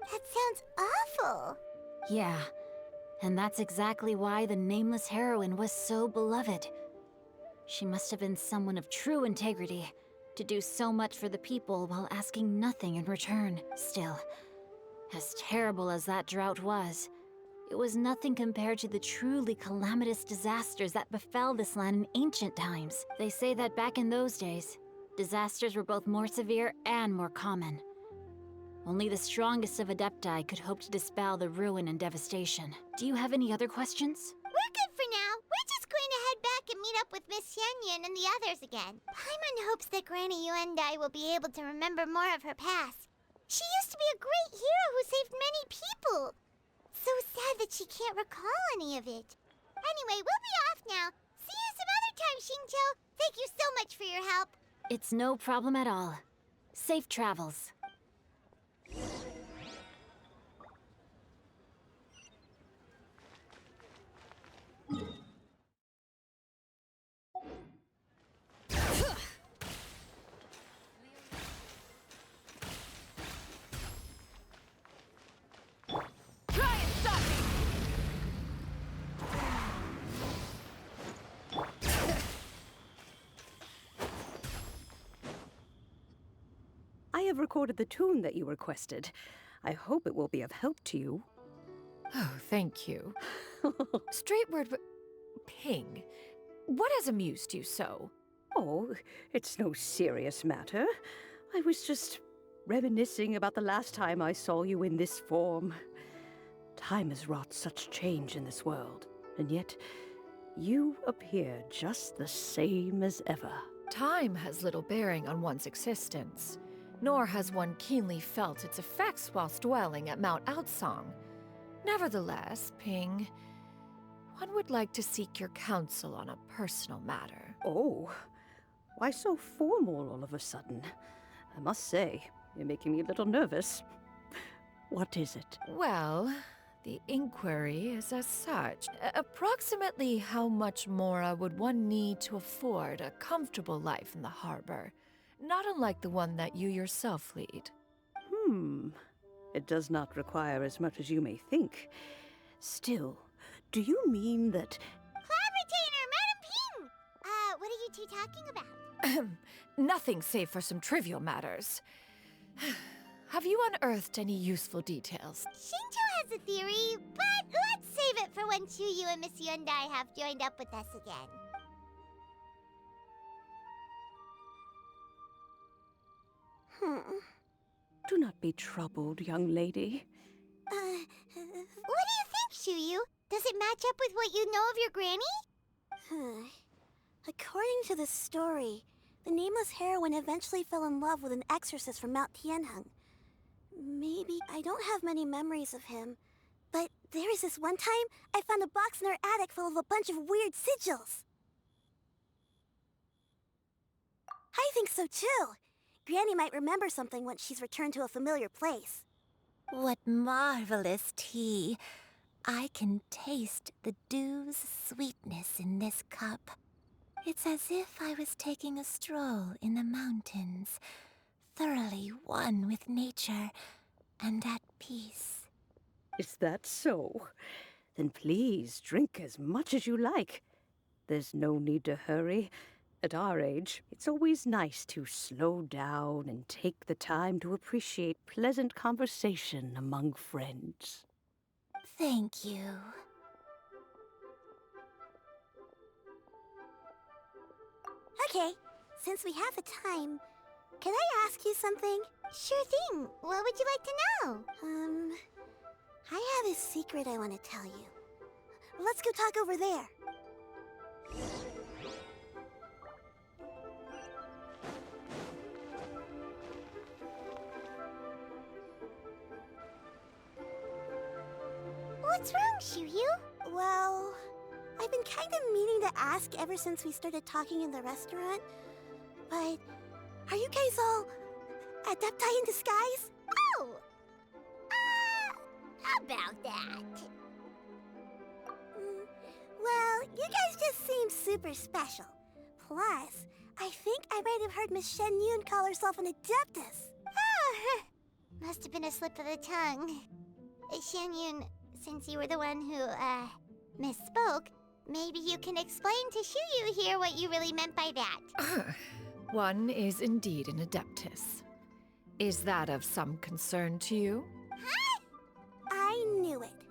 That sounds awful. Yeah, and that's exactly why the nameless heroine was so beloved. She must have been someone of true integrity, to do so much for the people while asking nothing in return. Still, as terrible as that drought was, it was nothing compared to the truly calamitous disasters that befell this land in ancient times. They say that back in those days, disasters were both more severe and more common. Only the strongest of Adepti could hope to dispel the ruin and devastation. Do you have any other questions? We're good for now. We're just going to head back and meet up with Miss Xianyun and the others again. Paimon hopes that Granny Yuendai will be able to remember more of her past. She used to be a great hero who saved many people. So sad that she can't recall any of it. Anyway, we'll be off now. See you some other time, Xingqiu. Thank you so much for your help. It's no problem at all. Safe travels. I have recorded the tune that you requested. I hope it will be of help to you. Oh, thank you. Straightward, Ping, what has amused you so? Oh, it's no serious matter. I was just reminiscing about the last time I saw you in this form. Time has wrought such change in this world, and yet you appear just the same as ever. Time has little bearing on one's existence, nor has one keenly felt its effects whilst dwelling at Mount Outsong. Nevertheless, Ping, one would like to seek your counsel on a personal matter. Oh, why so formal all of a sudden? I must say, you're making me a little nervous. What is it? Well, The inquiry is as such. Approximately how much more would one need to afford a comfortable life in the harbor? Not unlike the one that you yourself lead. It does not require as much as you may think. Still, do you mean that... Cloud Retainer, Madam Ping! What are you two talking about? Nothing save for some trivial matters. Have you unearthed any useful details? Shinto has a theory, but let's save it for when Chuyu and Miss Yundai have joined up with us again. Do not be troubled, young lady. What do you think, Chuyu? Does it match up with what you know of your granny? According to the story, the nameless heroine eventually fell in love with an exorcist from Mount Tianheng. Maybe I don't have many memories of him, but there was this one time I found a box in her attic full of a bunch of weird sigils. I think so too. Granny might remember something once she's returned to a familiar place. What marvelous tea. I can taste the dew's sweetness in this cup. It's as if I was taking a stroll in the mountains, thoroughly one with nature and at peace. Is that so? Then please drink as much as you like. There's no need to hurry. At our age, it's always nice to slow down and take the time to appreciate pleasant conversation among friends. Thank you. Okay, since we have the time, can I ask you something? Sure thing. What would you like to know? I have a secret I want to tell you. Let's go talk over there. What's wrong, Chuyu? Well, I've been kind of meaning to ask ever since we started talking in the restaurant, but are you guys all adepti in disguise? Oh! About that. Well, you guys just seem super special. Plus, I think I might have heard Miss Xianyun call herself an adeptus. Oh, must have been a slip of the tongue. Xianyun, since you were the one who, misspoke, maybe you can explain to Chuyu here what you really meant by that. One is indeed an adeptus. Is that of some concern to you? Huh? I knew it.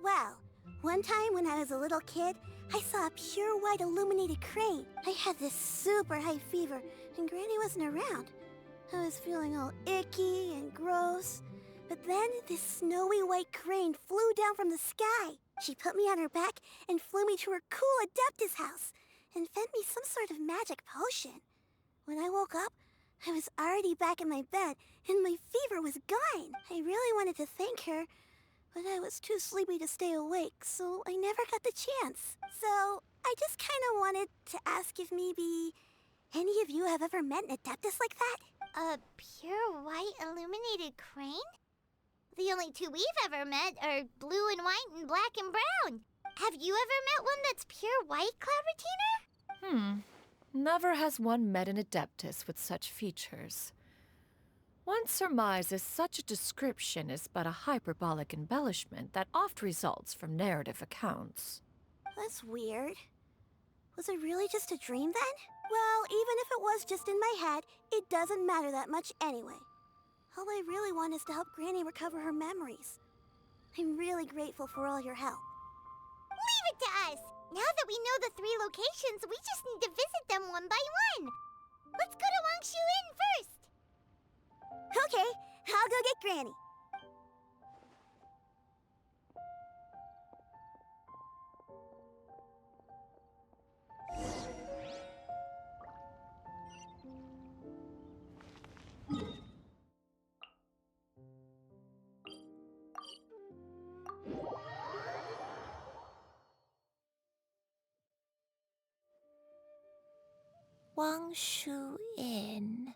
Well, one time when I was a little kid, I saw a pure white illuminated crane. I had this super high fever, and Granny wasn't around. I was feeling all icky and gross. But then this snowy white crane flew down from the sky. She put me on her back and flew me to her cool adeptus house and fed me some sort of magic potion. When I woke up, I was already back in my bed and my fever was gone. I really wanted to thank her, but I was too sleepy to stay awake, so I never got the chance. So I just kind of wanted to ask if maybe any of you have ever met an adeptus like that? A pure white illuminated crane? The only two we've ever met are blue and white and black and brown. Have you ever met one that's pure white, Cloud Retainer? Never has one met an adeptus with such features. One surmises such a description is but a hyperbolic embellishment that oft results from narrative accounts. That's weird. Was it really just a dream then? Well, even if it was just in my head, it doesn't matter that much anyway. All I really want is to help Granny recover her memories. I'm really grateful for all your help. Leave it to us! Now that we know the 3 locations, we just need to visit them one by one. Let's go to Wangshu Inn first! Okay, I'll go get Granny. Wangshu Inn.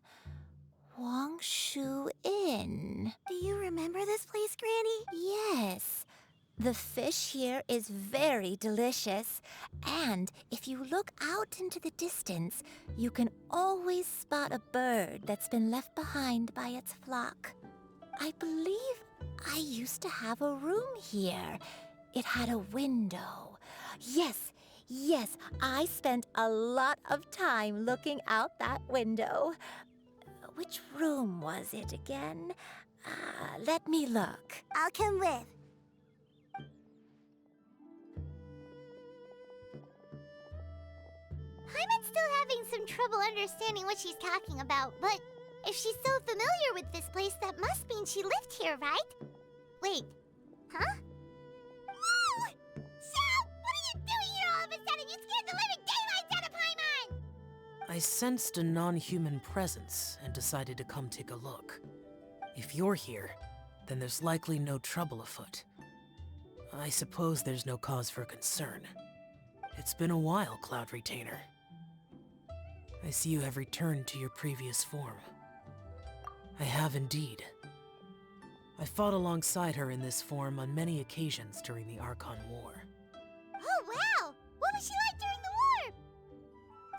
Wangshu Inn. Do you remember this place, Granny? The fish here is very delicious, and if you look out into the distance, you can always spot a bird that's been left behind by its flock. I believe I used to have a room here. It had a window. Yes, I spent a lot of time looking out that window. Which room was it again? Let me look. I'll come with. Paimon's still having some trouble understanding what she's talking about, but if she's so familiar with this place, that must mean she lived here, right? Wait, huh? No! Shell! What are you doing here all of a sudden? You scared the living daylights out of Paimon! I sensed a non-human presence and decided to come take a look. If you're here, then there's likely no trouble afoot. I suppose there's no cause for concern. It's been a while, Cloud Retainer. I see you have returned to your previous form. I have indeed. I fought alongside her in this form on many occasions during the Archon War. Oh, wow! What was she like during the war?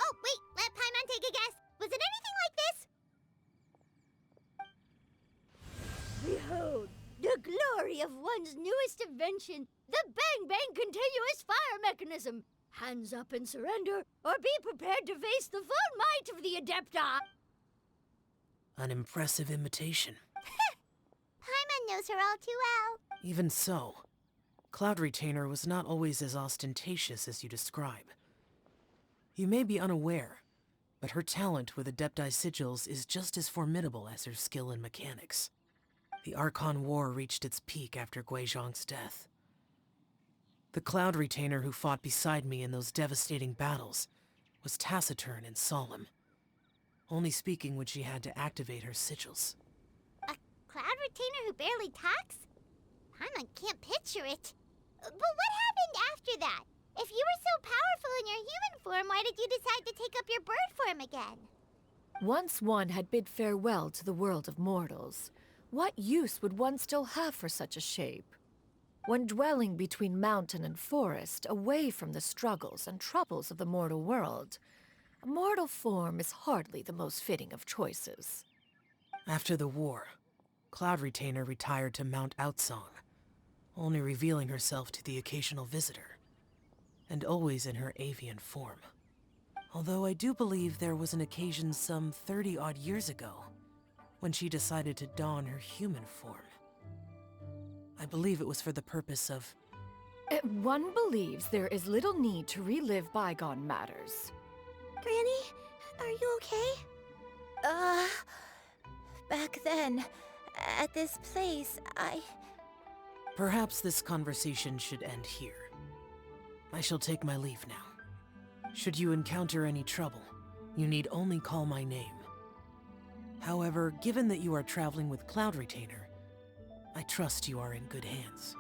Oh, wait, let Paimon take a guess. Was it anything like this? Behold, the glory of one's newest invention, the Bang Bang Continuous Fire Mechanism. Hands up and surrender, or be prepared to face the full might of the Adepta. An impressive imitation. Paimon knows her all too well. Even so, Cloud Retainer was not always as ostentatious as you describe. You may be unaware, but her talent with Adepti sigils is just as formidable as her skill in mechanics. The Archon War reached its peak after Guizhong's death. The Cloud Retainer who fought beside me in those devastating battles was taciturn and solemn, only speaking when she had to activate her sigils. A Cloud Retainer who barely talks? Paimon can't picture it. But what happened after that? If you were so powerful in your human form, why did you decide to take up your bird form again? Once one had bid farewell to the world of mortals, what use would one still have for such a shape? When dwelling between mountain and forest, away from the struggles and troubles of the mortal world, a mortal form is hardly the most fitting of choices. After the war, Cloud Retainer retired to Mount Outsong, only revealing herself to the occasional visitor, and always in her avian form. Although I do believe there was an occasion some 30-odd years ago when she decided to don her human form. I believe it was for the purpose of... One believes there is little need to relive bygone matters. Granny, are you okay? Back then, at this place, Perhaps this conversation should end here. I shall take my leave now. Should you encounter any trouble, you need only call my name. However, given that you are traveling with Cloud Retainer, I trust you are in good hands.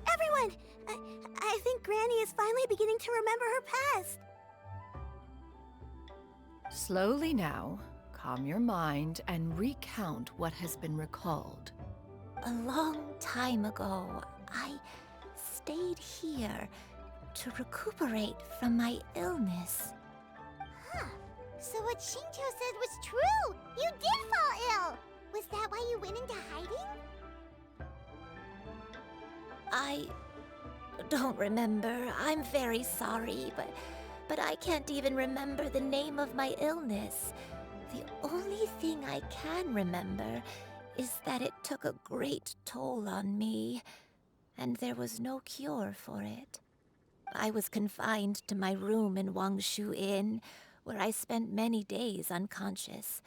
Everyone! I think Granny is finally beginning to remember her past. Slowly now, calm your mind and recount what has been recalled. A long time ago, I stayed here to recuperate from my illness. Huh. So what Shinto said was true! You did fall ill! Was that why you went into hiding? I don't remember. I'm very sorry, but I can't even remember the name of my illness. The only thing I can remember is that it took a great toll on me, and there was no cure for it. I was confined to my room in Wangshu Inn, where I spent many days unconscious.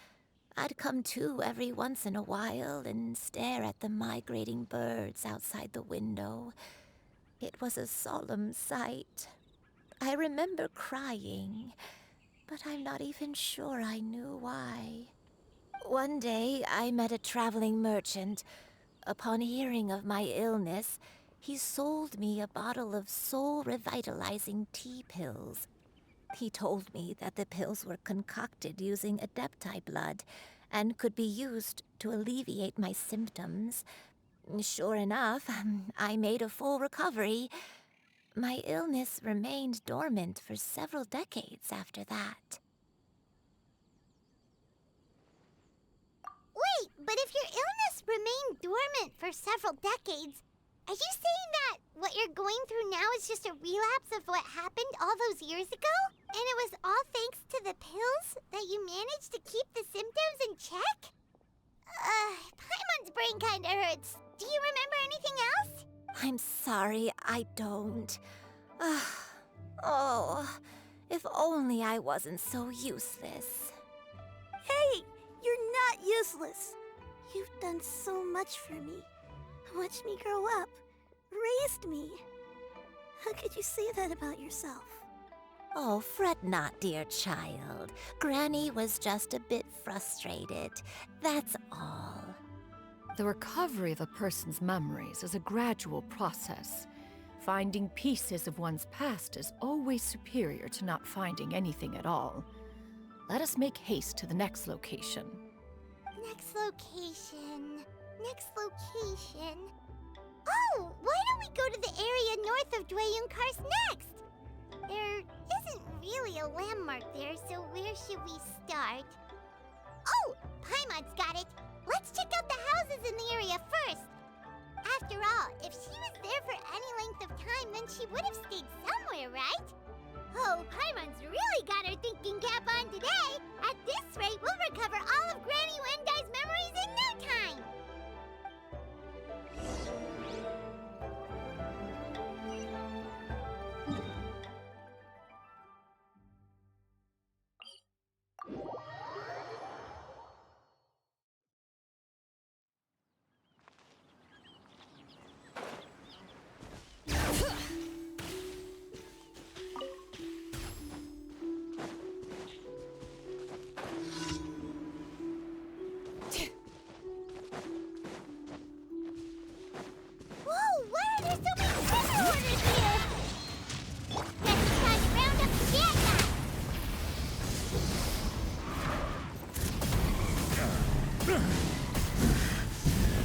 I'd come to every once in a while and stare at the migrating birds outside the window. It was a solemn sight. I remember crying, but I'm not even sure I knew why. One day, I met a traveling merchant. Upon hearing of my illness, he sold me a bottle of soul-revitalizing tea pills. He told me that the pills were concocted using Adepti blood and could be used to alleviate my symptoms. Sure enough, I made a full recovery. My illness remained dormant for several decades after that. Wait, but if your illness remained dormant for several decades, are you saying that what you're going through now is just a relapse of what happened all those years ago? And it was all thanks to the pills that you managed to keep the symptoms in check? Paimon's brain kinda hurts. Do you remember anything else? I'm sorry, I don't. Oh, if only I wasn't so useless. Hey, you're not useless. You've done so much for me. Watched me grow up. Raised me. How could you say that about yourself? Oh, fret not, dear child. Granny was just a bit frustrated. That's all. The recovery of a person's memories is a gradual process. Finding pieces of one's past is always superior to not finding anything at all. Let us make haste to the next location. Next location. Next location. Oh, why don't we go to the area north of Dwayunkars next? There isn't really a landmark there, so where should we start? Oh, Paimon's got it. Let's check out the houses in the area first. After all, if she was there for any length of time, then she would have stayed somewhere, right? Oh, Paimon's really got her thinking cap on today. At this rate, we'll recover all of Granny Wendai's memories in no time. Whoa, why are there so many treasure orders here? Guess it's time to round up the bad guys.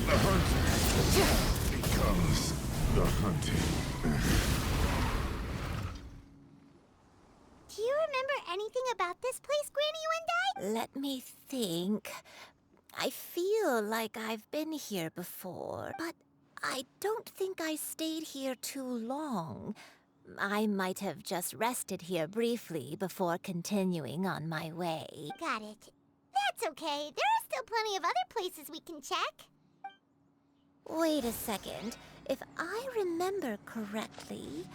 The hunt becomes the hunted. Do you remember anything about this place, Granny Wendai? Let me think. I feel like I've been here before, but I don't think I stayed here too long. I might have just rested here briefly before continuing on my way. Got it. That's okay. There are still plenty of other places we can check. Wait a second. If I remember correctly,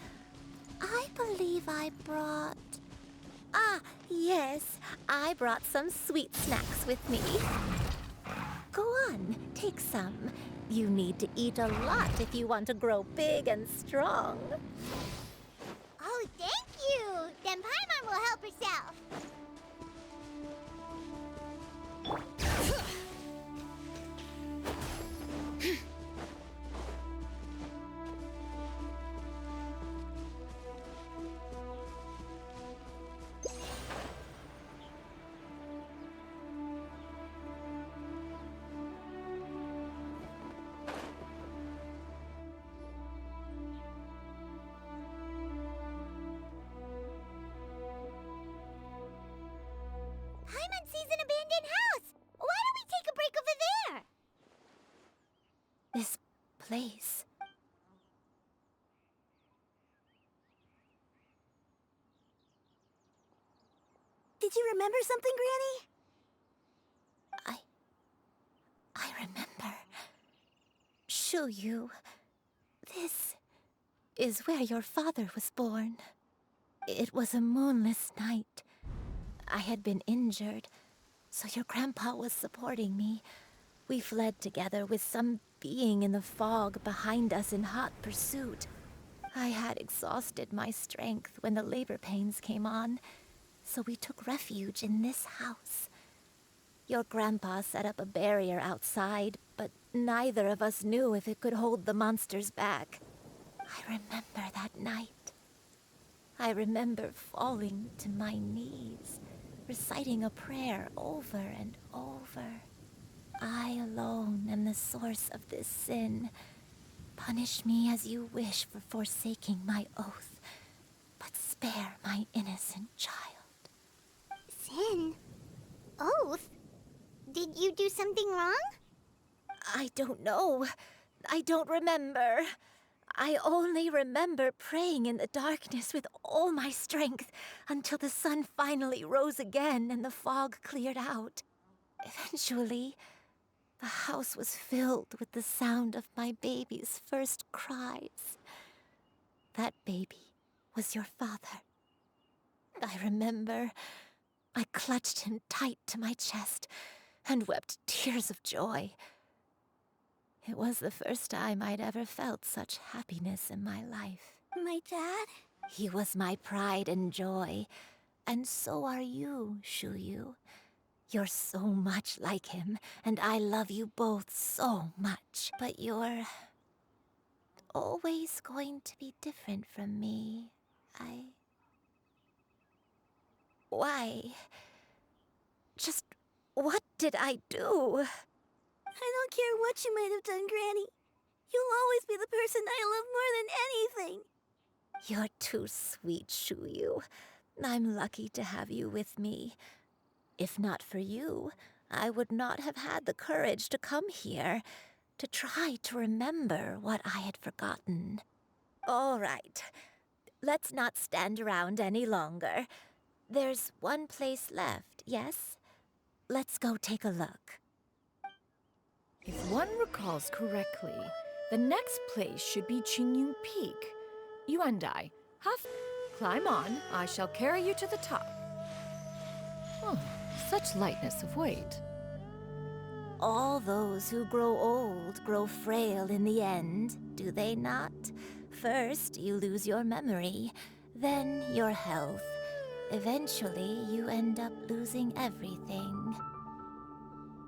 I believe I brought... Ah, yes. I brought some sweet snacks with me. Go on, take some. You need to eat a lot if you want to grow big and strong. Oh, thank you. Then Paimon will help herself. Paimon sees an abandoned house. Why don't we take a break over there? This place. Did you remember something, Granny? I remember. Shuyu. This is where your father was born. It was a moonless night. I had been injured, so your grandpa was supporting me. We fled together with some being in the fog behind us in hot pursuit. I had exhausted my strength when the labor pains came on, so we took refuge in this house. Your grandpa set up a barrier outside, but neither of us knew if it could hold the monsters back. I remember that night. I remember falling to my knees, reciting a prayer over and over. I alone am the the source of this sin. Punish me as you wish for forsaking my oath, but spare my innocent child. Sin? Oath? Did you do something wrong? I don't know. I don't remember. I only remember praying in the darkness with all my strength until the sun finally rose again and the fog cleared out. Eventually, the house was filled with the sound of my baby's first cries. That baby was your father. I remember I clutched him tight to my chest and wept tears of joy. It was the first time I'd ever felt such happiness in my life. My dad? He was my pride and joy, and so are you, Xianyun. You're so much like him, and I love you both so much. But you're always going to be different from me. Why? Just what did I do? I don't care what you might have done, Granny. You'll always be the person I love more than anything. You're too sweet, Xianyun. I'm lucky to have you with me. If not for you, I would not have had the courage to come here, to try to remember what I had forgotten. All right, let's not stand around any longer. There's one place left, yes? Let's go take a look. If one recalls correctly, the next place should be Xianyun Peak. You and I, climb on. I shall carry you to the top. Oh, such lightness of weight. All those who grow old grow frail in the end, do they not? First, you lose your memory, then your health. Eventually, you end up losing everything.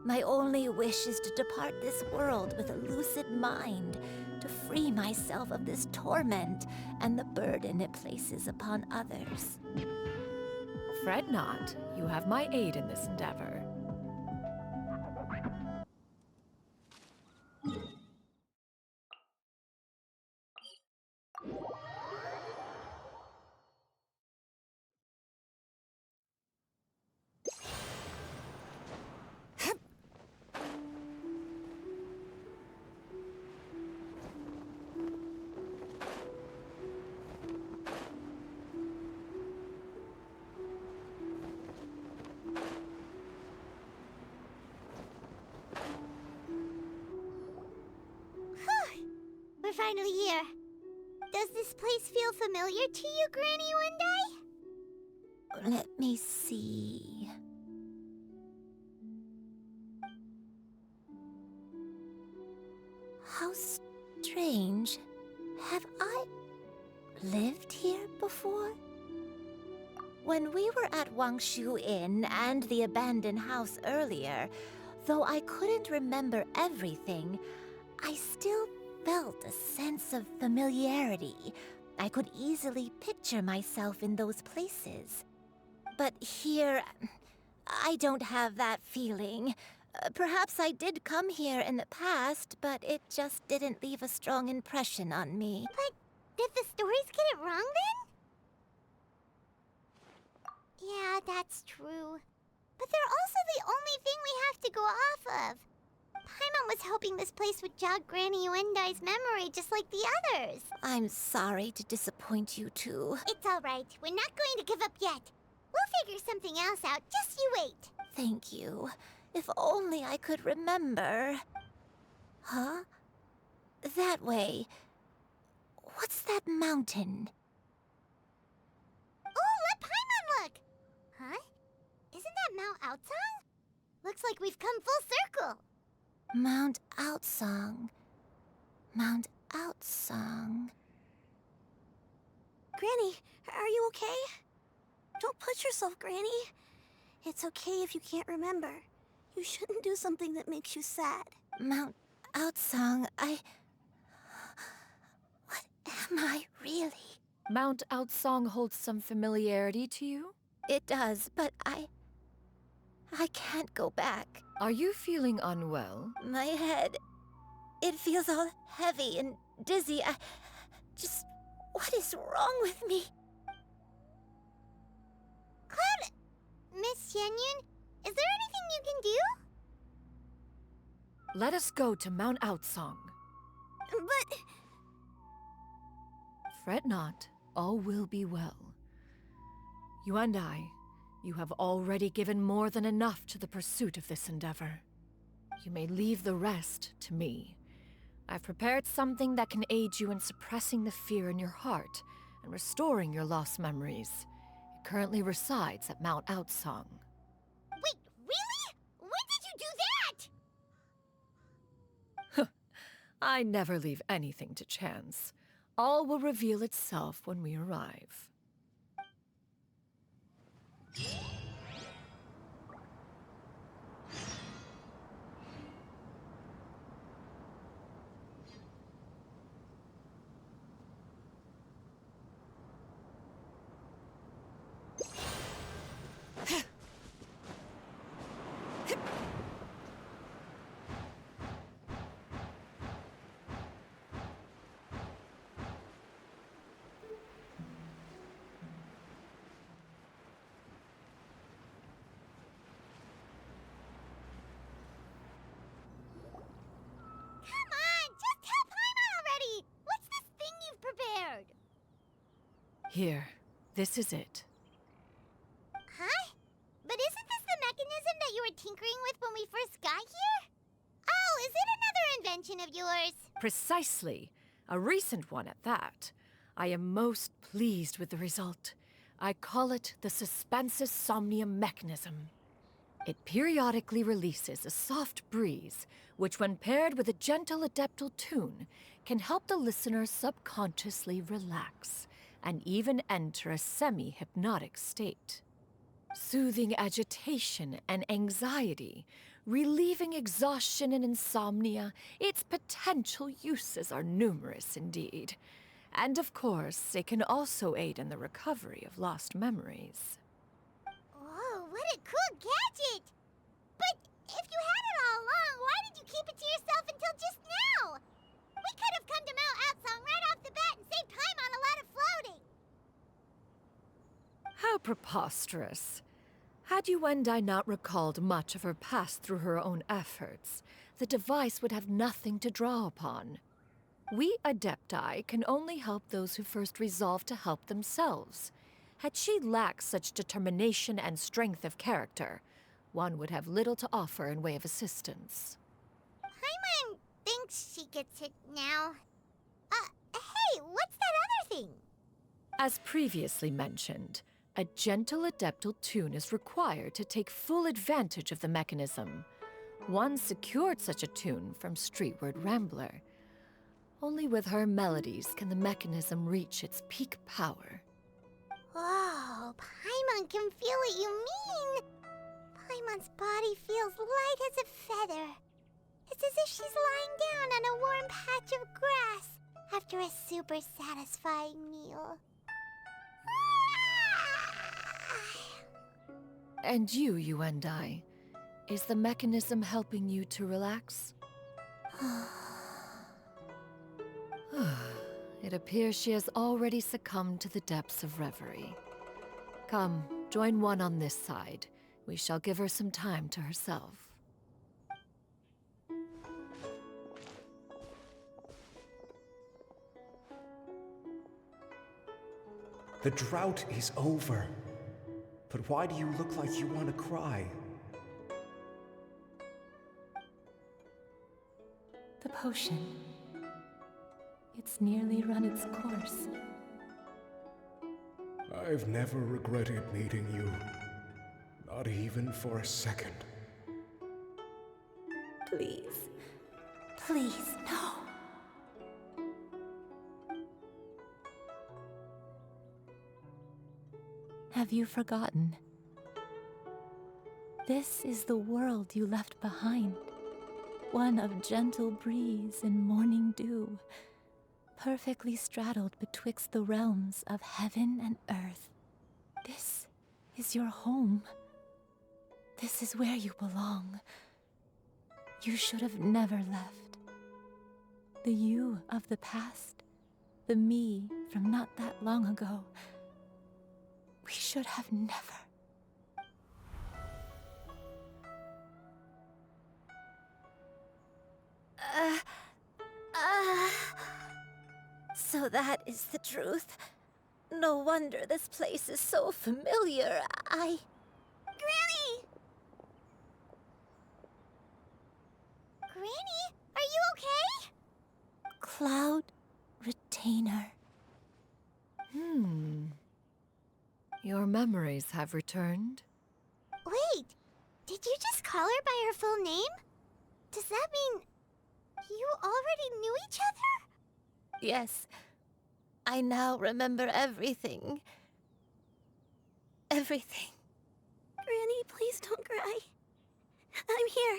My only wish is to depart this world with a lucid mind, to free myself of this torment and the burden it places upon others. Fret not. You have my aid in this endeavor. We're finally here. Does this place feel familiar to you, Granny One Let me see. How strange. Have I lived here before? When we were at Wangshu Inn and the abandoned house earlier, though I couldn't remember everything, I still felt a sense of familiarity. I could easily picture myself in those places. But here, I don't have that feeling. Perhaps I did come here in the past, but it just didn't leave a strong impression on me. But did the stories get it wrong then? Yeah, that's true. But they're also the only thing we have to go off of. Paimon was hoping this place would jog Granny Yuendai's memory just like the others. I'm sorry to disappoint you two. It's all right. We're not going to give up yet. We'll figure something else out. Just you wait. Thank you. If only I could remember. Huh? That way. What's that mountain? Oh, let Paimon look! Huh? Isn't that Mount Aotsang? Looks like we've come full circle. Mount Aotsang. Mount Aotsang. Granny, are you okay? Don't push yourself, Granny. It's okay if you can't remember. You shouldn't do something that makes you sad. Mount Aotsang, What am I really? Mount Aotsang holds some familiarity to you? It does, but I can't go back. Are you feeling unwell? My head It feels all heavy and dizzy. What is wrong with me? Cloud... Miss Xianyun, is there anything you can do? Let us go to Mount Outsong. But... Fret not, all will be well. You and I, you have already given more than enough to the pursuit of this endeavor. You may leave the rest to me. I've prepared something that can aid you in suppressing the fear in your heart and restoring your lost memories. It currently resides at Mount Outsong. Wait, really? When did you do that? I never leave anything to chance. All will reveal itself when we arrive. Here, this is it. Huh? But isn't this the mechanism that you were tinkering with when we first got here? Oh, is it another invention of yours? Precisely. A recent one at that. I am most pleased with the result. I call it the Suspensus Somnium mechanism. It periodically releases a soft breeze, which when paired with a gentle adeptal tune, can help the listener subconsciously relax and even enter a semi-hypnotic state. Soothing agitation and anxiety, relieving exhaustion and insomnia, its potential uses are numerous indeed. And of course, it can also aid in the recovery of lost memories. Whoa, what a cool gadget! But if you had it all along, why did you keep it to yourself until just now? We could have come to Mount Outsong right off the bat and saved time on a lot of floating. How preposterous. Had you and I not recalled much of her past through her own efforts, the device would have nothing to draw upon. We Adepti can only help those who first resolve to help themselves. Had she lacked such determination and strength of character, one would have little to offer in way of assistance. Paimon thinks she gets it now. Hey, what's that other thing? As previously mentioned, a gentle adeptal tune is required to take full advantage of the mechanism. One secured such a tune from Streetward Rambler. Only with her melodies can the mechanism reach its peak power. Whoa, Paimon can feel what you mean. Paimon's body feels light as a feather. It's as if she's lying down on a warm patch of grass after a super satisfying meal. And you and I, is the mechanism helping you to relax? It appears she has already succumbed to the depths of reverie. Come, join one on this side. We shall give her some time to herself. The drought is over. But why do you look like you want to cry? The potion. It's nearly run its course. I've never regretted meeting you. Not even for a second. Please. Please, no. Have you forgotten? This is the world you left behind. One of gentle breeze and morning dew, perfectly straddled betwixt the realms of heaven and earth. This is your home. This is where you belong. You should have never left. The you of the past, the me from not that long ago. We should have never. So that is the truth. No wonder this place is so familiar. Granny! Granny, are you okay? Cloud Retainer. Your memories have returned? Wait, did you just call her by her full name? Does that mean you already knew each other? Yes, I now remember everything. Everything. Granny, please don't cry. I'm here.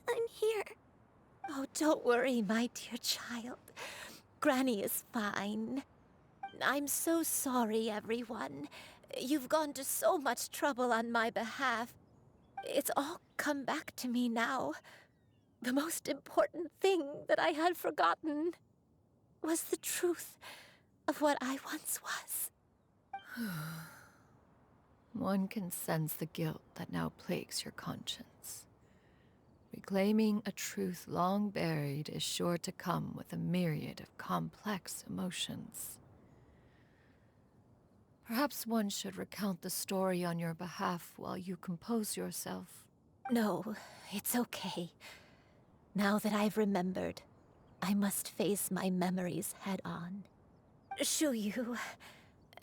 I'm here. Oh, don't worry, my dear child. Granny is fine. I'm so sorry, everyone. You've gone to so much trouble on my behalf. It's all come back to me now. The most important thing that I had forgotten was the truth of what I once was. One can sense the guilt that now plagues your conscience. Reclaiming a truth long buried is sure to come with a myriad of complex emotions. Perhaps one should recount the story on your behalf while you compose yourself. No, it's okay. Now that I've remembered, I must face my memories head on. Xianyun,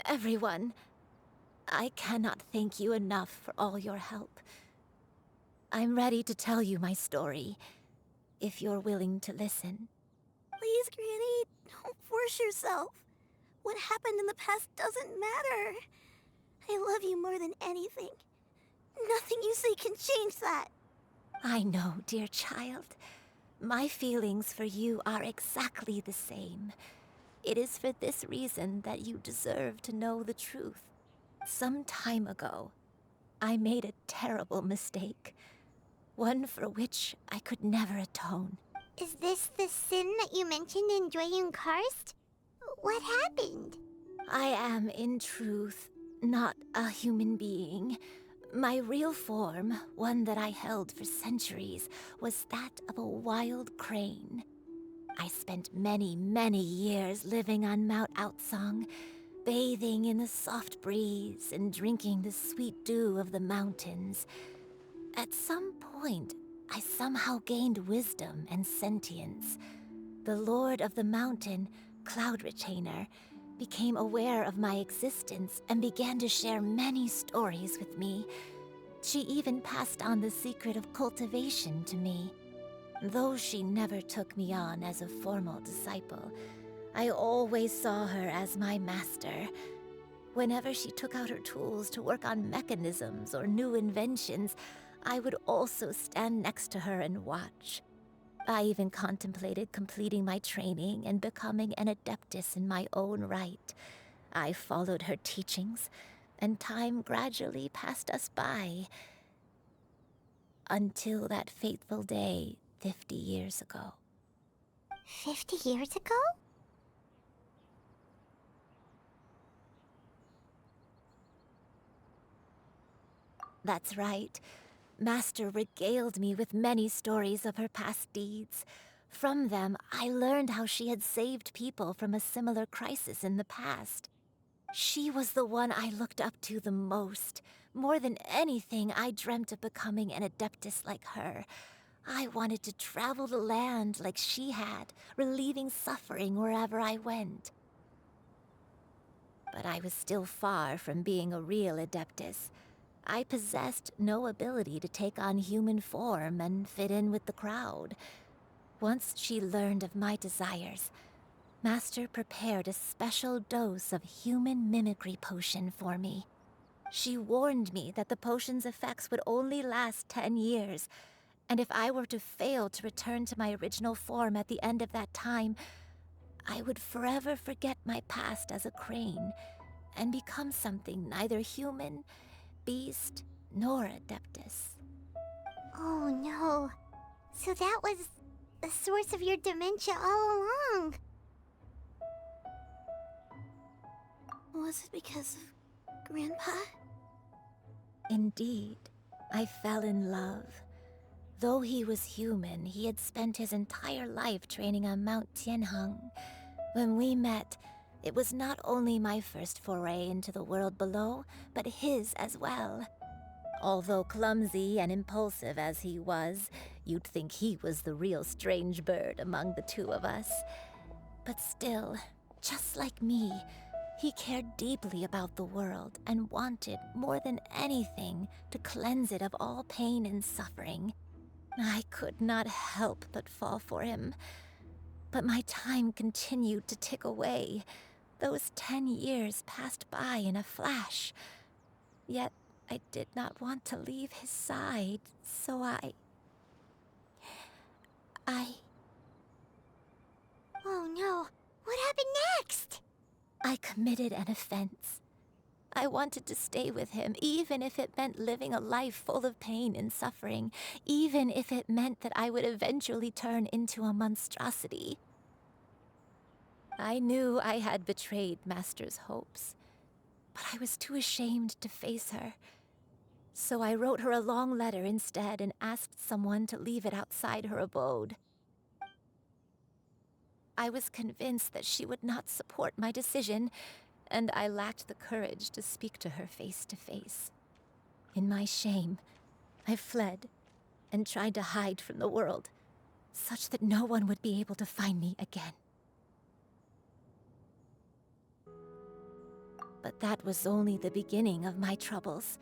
everyone, I cannot thank you enough for all your help. I'm ready to tell you my story, if you're willing to listen. Please, Granny, don't force yourself. What happened in the past doesn't matter. I love you more than anything. Nothing you say can change that. I know, dear child. My feelings for you are exactly the same. It is for this reason that you deserve to know the truth. Some time ago, I made a terrible mistake. One for which I could never atone. Is this the sin that you mentioned in Xianyun Karst? What happened? I am, in truth, not a human being. My real form, one that I held for centuries, was that of a wild crane. I spent many, many years living on Mount Outsong, bathing in the soft breeze and drinking the sweet dew of the mountains. At some point, I somehow gained wisdom and sentience. The Lord of the Mountain, Cloud Retainer, became aware of my existence and began to share many stories with me. She even passed on the secret of cultivation to me. Though she never took me on as a formal disciple, I always saw her as my master. Whenever she took out her tools to work on mechanisms or new inventions, I would also stand next to her and watch. I even contemplated completing my training and becoming an adeptus in my own right. I followed her teachings, and time gradually passed us by. Until that fateful day 50 years ago. 50 years ago? That's right. Master regaled me with many stories of her past deeds. From them, I learned how she had saved people from a similar crisis in the past. She was the one I looked up to the most. More than anything, I dreamt of becoming an adeptus like her. I wanted to travel the land like she had, relieving suffering wherever I went. But I was still far from being a real adeptus. I possessed no ability to take on human form and fit in with the crowd. Once she learned of my desires, Master prepared a special dose of human mimicry potion for me. She warned me that the potion's effects would only last 10 years, and if I were to fail to return to my original form at the end of that time, I would forever forget my past as a crane and become something neither human, beast, nor adeptus. Oh no. So that was a source of your dementia all along. Was it because of Grandpa? Indeed, I fell in love. Though he was human, he had spent his entire life training on Mount Tianheng. When we met, it was not only my first foray into the world below, but his as well. Although clumsy and impulsive as he was, you'd think he was the real strange bird among the two of us. But still, just like me, he cared deeply about the world and wanted, more than anything, to cleanse it of all pain and suffering. I could not help but fall for him. But my time continued to tick away. Those 10 years passed by in a flash. Yet I did not want to leave his side, so I... Oh no, what happened next? I committed an offense. I wanted to stay with him, even if it meant living a life full of pain and suffering, even if it meant that I would eventually turn into a monstrosity. I knew I had betrayed Master's hopes, but I was too ashamed to face her. So I wrote her a long letter instead and asked someone to leave it outside her abode. I was convinced that she would not support my decision, and I lacked the courage to speak to her face to face. In my shame, I fled and tried to hide from the world, such that no one would be able to find me again. But that was only the beginning of my troubles.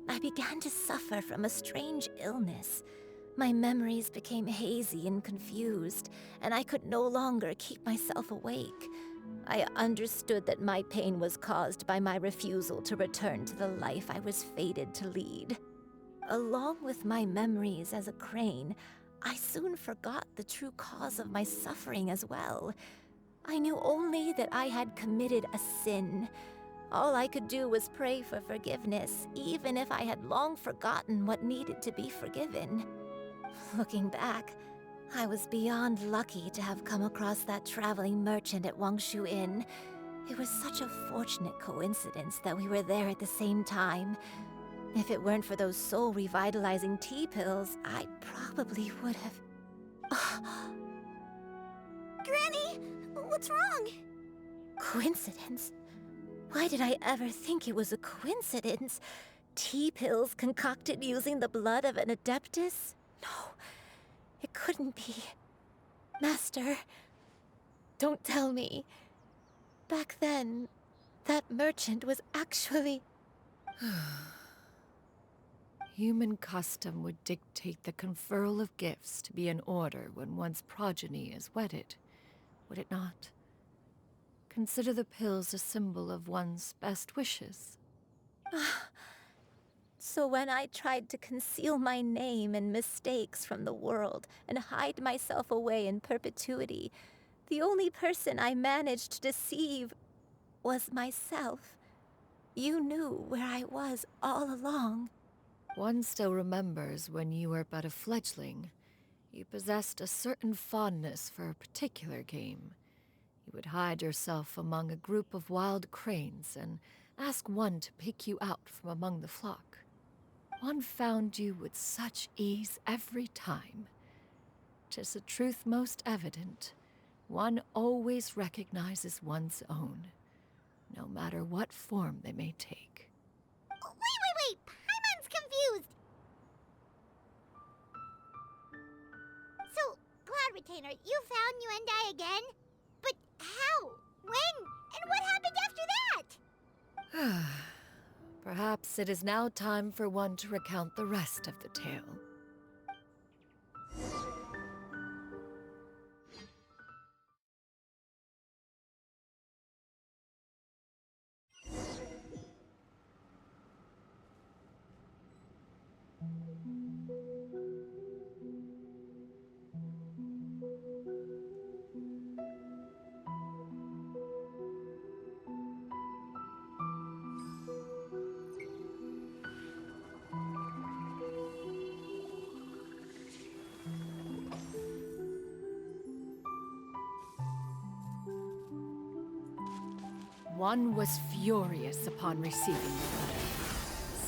I began to suffer from a strange illness. My memories became hazy and confused, and I could no longer keep myself awake. I understood that my pain was caused by my refusal to return to the life I was fated to lead. Along with my memories as a crane, I soon forgot the true cause of my suffering as well. I knew only that I had committed a sin. All I could do was pray for forgiveness, even if I had long forgotten what needed to be forgiven. Looking back, I was beyond lucky to have come across that traveling merchant at Wangshu Inn. It was such a fortunate coincidence that we were there at the same time. If it weren't for those soul-revitalizing tea pills, I probably would have... Granny, what's wrong? Coincidence? Why did I ever think it was a coincidence? Tea pills concocted using the blood of an adeptus? No, it couldn't be. Master, don't tell me. Back then, that merchant was actually... Human custom would dictate the conferral of gifts to be in order when one's progeny is wedded, would it not? Consider the pills a symbol of one's best wishes. So when I tried to conceal my name and mistakes from the world and hide myself away in perpetuity, the only person I managed to deceive was myself. You knew where I was all along. One still remembers when you were but a fledgling. You possessed a certain fondness for a particular game. You would hide yourself among a group of wild cranes and ask one to pick you out from among the flock. One found you with such ease every time. 'Tis a truth most evident. One always recognizes one's own, no matter what form they may take. Wait! Paimon's confused! So, Cloud Retainer, you found Yuendai again? But how? When? And what happened after that? Perhaps it is now time for one to recount the rest of the tale. One was furious upon receiving the letter.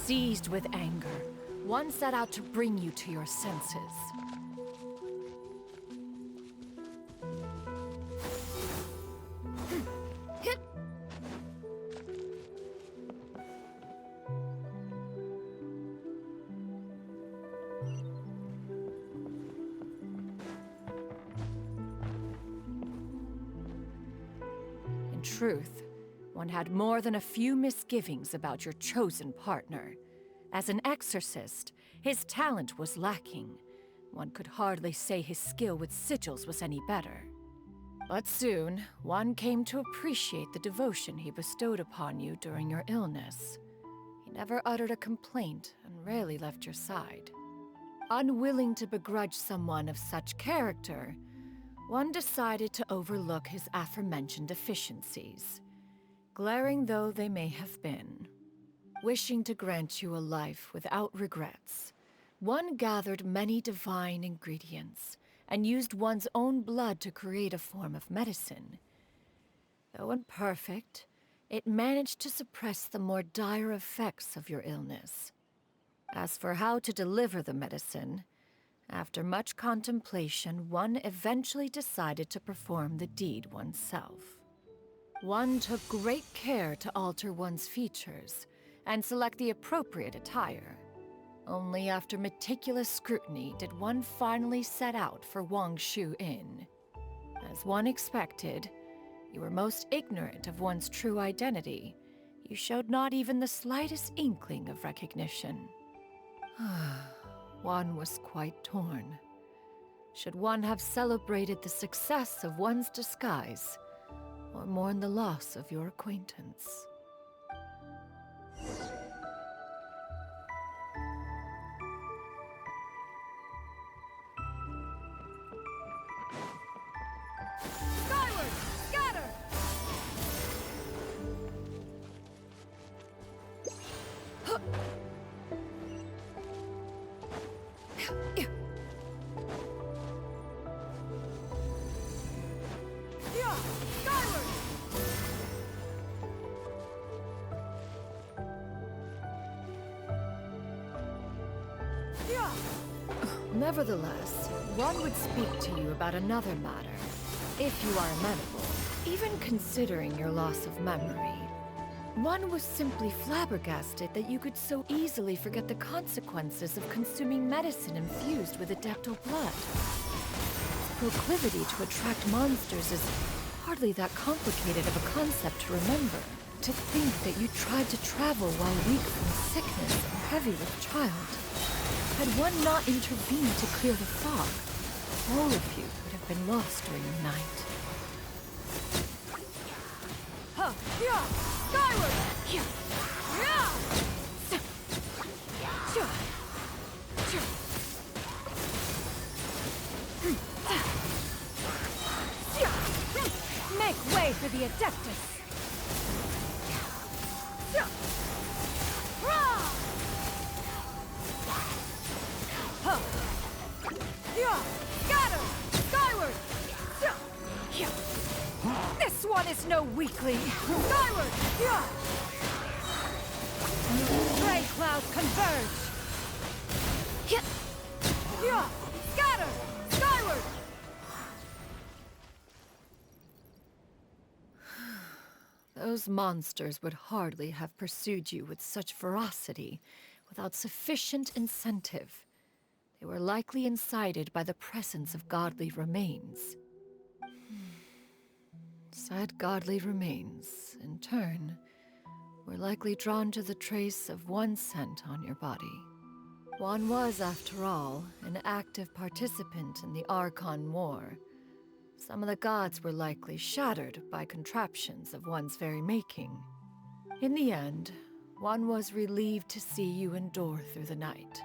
Seized with anger, one set out to bring you to your senses. In truth, one had more than a few misgivings about your chosen partner. As an exorcist, his talent was lacking. One could hardly say his skill with sigils was any better. But soon, one came to appreciate the devotion he bestowed upon you during your illness. He never uttered a complaint and rarely left your side. Unwilling to begrudge someone of such character, one decided to overlook his aforementioned deficiencies, glaring though they may have been. Wishing to grant you a life without regrets, one gathered many divine ingredients and used one's own blood to create a form of medicine. Though imperfect, it managed to suppress the more dire effects of your illness. As for how to deliver the medicine, after much contemplation, one eventually decided to perform the deed oneself. One took great care to alter one's features and select the appropriate attire. Only after meticulous scrutiny did one finally set out for Wangshu Inn. As one expected, you were most ignorant of one's true identity. You showed not even the slightest inkling of recognition. One was quite torn. Should one have celebrated the success of one's disguise, or mourn the loss of your acquaintance? Skyward! Scatter! Yeah! Skyward! Yeah! Nevertheless, one would speak to you about another matter, if you are amenable. Even considering your loss of memory, one was simply flabbergasted that you could so easily forget the consequences of consuming medicine infused with adeptal blood. Proclivity to attract monsters is hardly that complicated of a concept to remember. To think that you tried to travel while weak from sickness or heavy with child. Had one not intervened to clear the fog, all of you would have been lost during the night. Huh! Yeah! Skyward! Yeah! Make way for the Adeptus! Scatter! Skyward! This one is no weakling! Skyward! Gray clouds converge! Scatter! Skyward! Those monsters would hardly have pursued you with such ferocity without sufficient incentive. They were likely incited by the presence of godly remains. Said godly remains, in turn, were likely drawn to the trace of one scent on your body. One was, after all, an active participant in the Archon War. Some of the gods were likely shattered by contraptions of one's very making. In the end, one was relieved to see you endure through the night.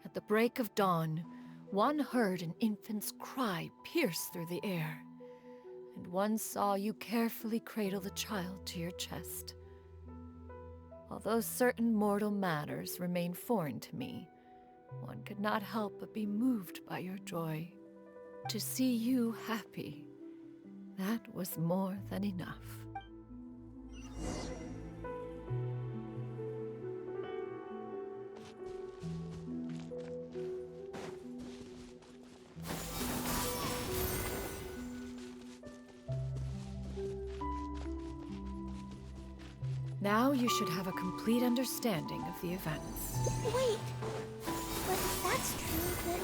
At the break of dawn, one heard an infant's cry pierce through the air, and one saw you carefully cradle the child to your chest. Although certain mortal matters remain foreign to me, one could not help but be moved by your joy. To see you happy, that was more than enough. Now you should have a complete understanding of the events. Wait! But if that's true, then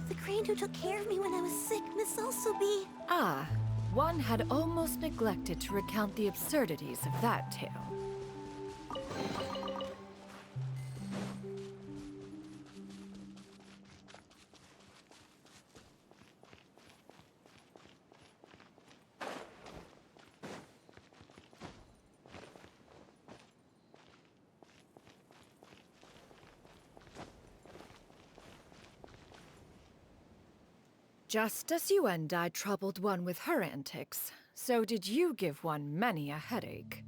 the crane who took care of me when I was sick must also be... Ah, one had almost neglected to recount the absurdities of that tale. Just as you and I troubled one with her antics, so did you give one many a headache.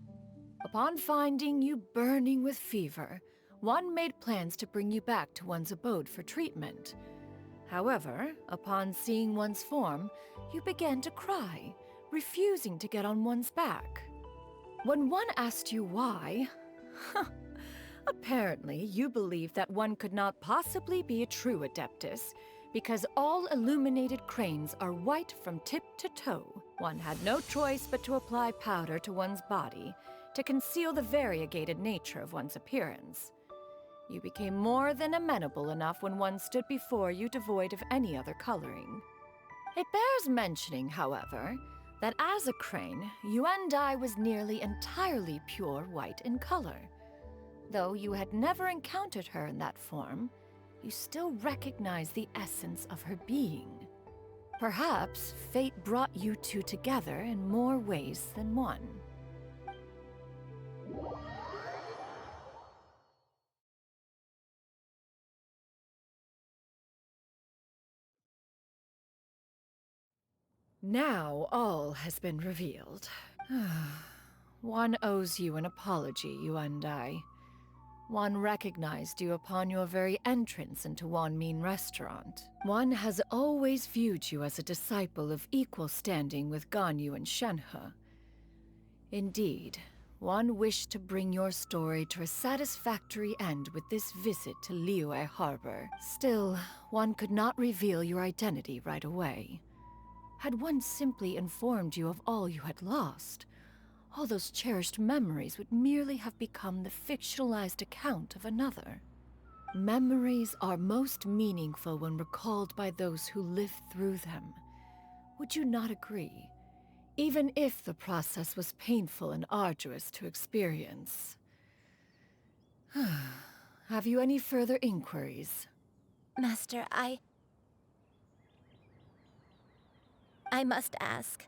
Upon finding you burning with fever, one made plans to bring you back to one's abode for treatment. However, upon seeing one's form, you began to cry, refusing to get on one's back. When one asked you why, apparently you believed that one could not possibly be a true Adeptus, because all illuminated cranes are white from tip to toe. One had no choice but to apply powder to one's body to conceal the variegated nature of one's appearance. You became more than amenable enough when one stood before you devoid of any other coloring. It bears mentioning, however, that as a crane, Yuandai was nearly entirely pure white in color. Though you had never encountered her in that form, you still recognize the essence of her being. Perhaps fate brought you two together in more ways than one. Now all has been revealed. One owes you an apology, Yuandai. One recognized you upon your very entrance into Wanmin Restaurant. One has always viewed you as a disciple of equal standing with Ganyu and Shenhe. Indeed, one wished to bring your story to a satisfactory end with this visit to Liyue Harbor. Still, one could not reveal your identity right away. Had one simply informed you of all you had lost, all those cherished memories would merely have become the fictionalized account of another. Memories are most meaningful when recalled by those who lived through them. Would you not agree? Even if the process was painful and arduous to experience. Have you any further inquiries? Master, I must ask.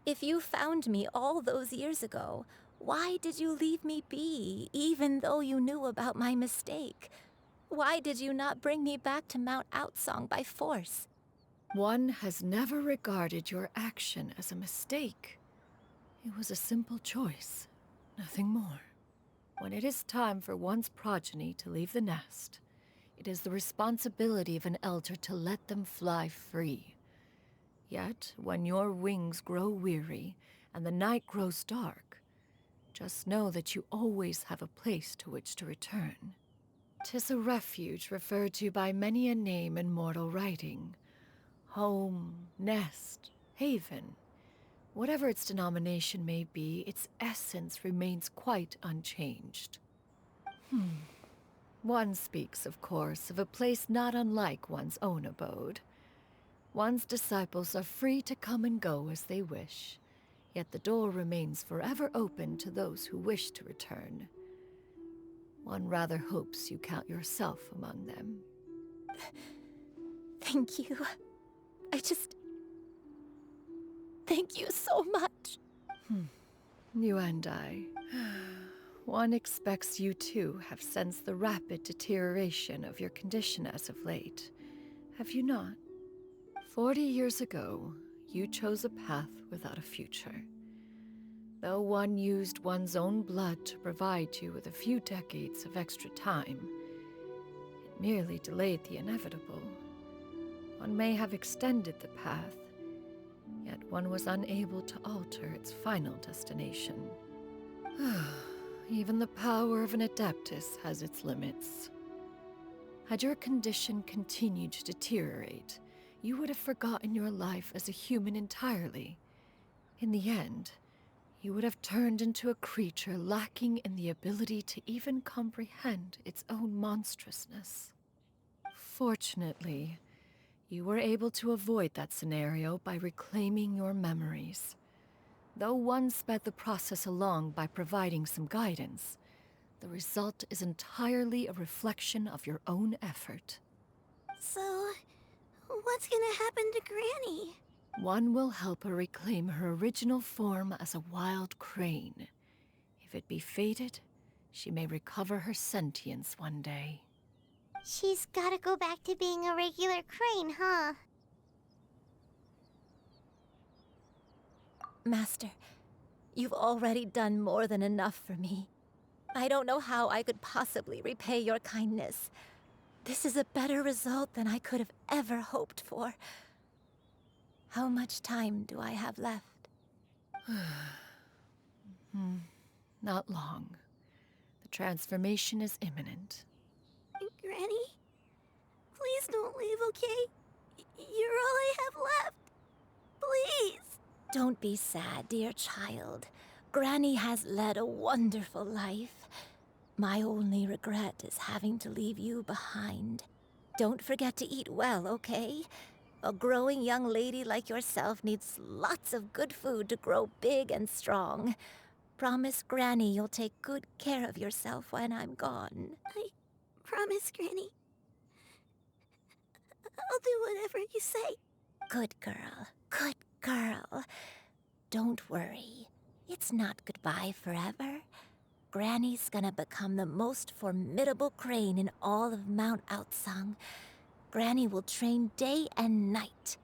If you found me all those years ago, why did you leave me be, even though you knew about my mistake? Why did you not bring me back to Mount Outsong by force? One has never regarded your action as a mistake. It was a simple choice, nothing more. When it is time for one's progeny to leave the nest, it is the responsibility of an elder to let them fly free. Yet, when your wings grow weary and the night grows dark, just know that you always have a place to which to return. 'Tis a refuge referred to by many a name in mortal writing. Home, nest, haven. Whatever its denomination may be, its essence remains quite unchanged. One speaks, of course, of a place not unlike one's own abode. One's disciples are free to come and go as they wish, yet the door remains forever open to those who wish to return. One rather hopes you count yourself among them. Thank you. Thank you so much. You and I. One expects you too have sensed the rapid deterioration of your condition as of late. Have you not? 40 years ago, you chose a path without a future. Though one used one's own blood to provide you with a few decades of extra time, it merely delayed the inevitable. One may have extended the path, yet one was unable to alter its final destination. Even the power of an Adeptus has its limits. Had your condition continued to deteriorate, you would have forgotten your life as a human entirely. In the end, you would have turned into a creature lacking in the ability to even comprehend its own monstrousness. Fortunately, you were able to avoid that scenario by reclaiming your memories. Though one sped the process along by providing some guidance, the result is entirely a reflection of your own effort. So, what's gonna happen to Granny? One will help her reclaim her original form as a wild crane. If it be fated, she may recover her sentience one day. She's gotta go back to being a regular crane, huh? Master, you've already done more than enough for me. I don't know how I could possibly repay your kindness. This is a better result than I could have ever hoped for. How much time do I have left? Not long. The transformation is imminent. Granny? Please don't leave, okay? You're all I have left. Please. Don't be sad, dear child. Granny has led a wonderful life. My only regret is having to leave you behind. Don't forget to eat well, okay? A growing young lady like yourself needs lots of good food to grow big and strong. Promise Granny you'll take good care of yourself when I'm gone. I promise, Granny. I'll do whatever you say. Good girl. Good girl. Don't worry. It's not goodbye forever. Granny's gonna become the most formidable crane in all of Mount Outsung. Granny will train day and night.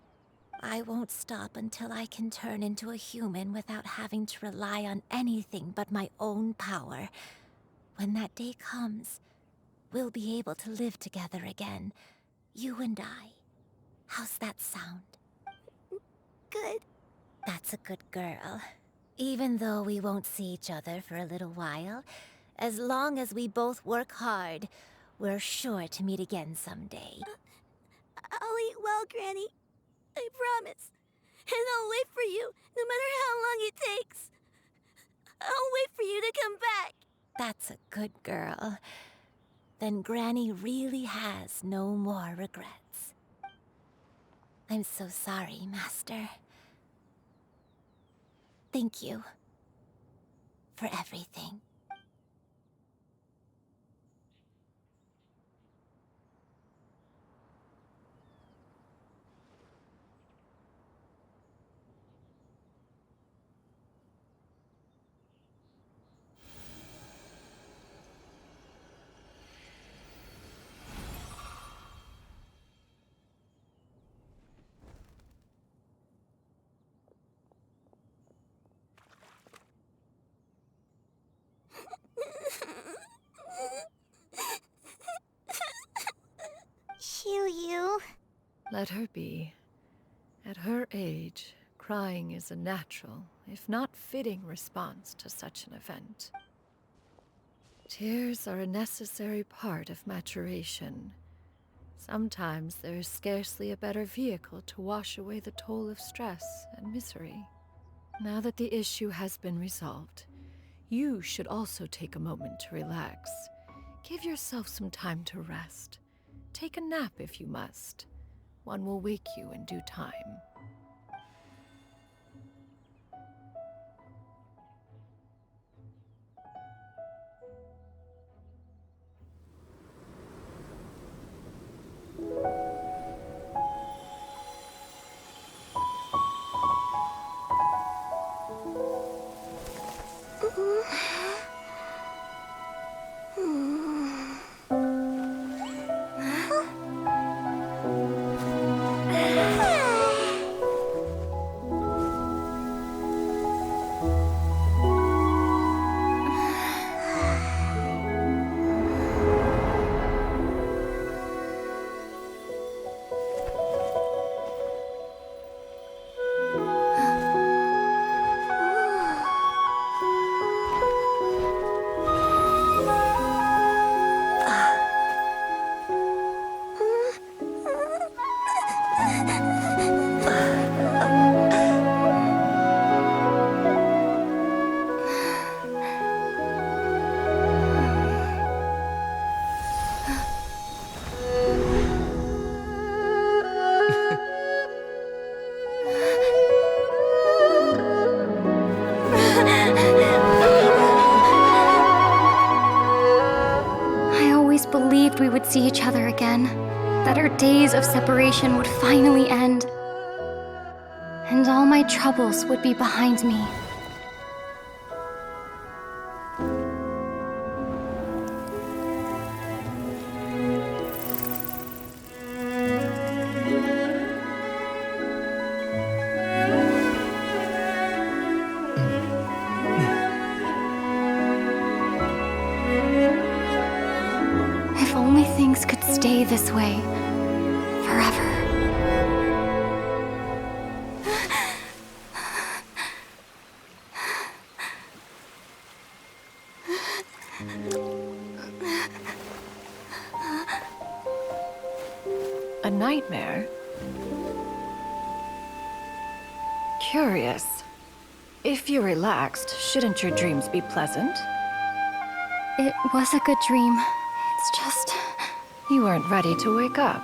I won't stop until I can turn into a human without having to rely on anything but my own power. When that day comes, we'll be able to live together again. You and I. How's that sound? Good. That's a good girl. Even though we won't see each other for a little while, as long as we both work hard, we're sure to meet again someday. I'll eat well, Granny. I promise. And I'll wait for you, no matter how long it takes. I'll wait for you to come back. That's a good girl. Then Granny really has no more regrets. I'm so sorry, Master. Thank you for everything. Xianyun. Let her be. At her age, crying is a natural, if not fitting, response to such an event. Tears are a necessary part of maturation. Sometimes there is scarcely a better vehicle to wash away the toll of stress and misery. Now that the issue has been resolved, you should also take a moment to relax. Give yourself some time to rest. Take a nap if you must. One will wake you in due time. see each other again, that our days of separation would finally end, and all my troubles would be behind me. If only things could stay this way forever. A nightmare? Curious. If you're relaxed, shouldn't your dreams be pleasant? It was a good dream. It's just... You weren't ready to wake up.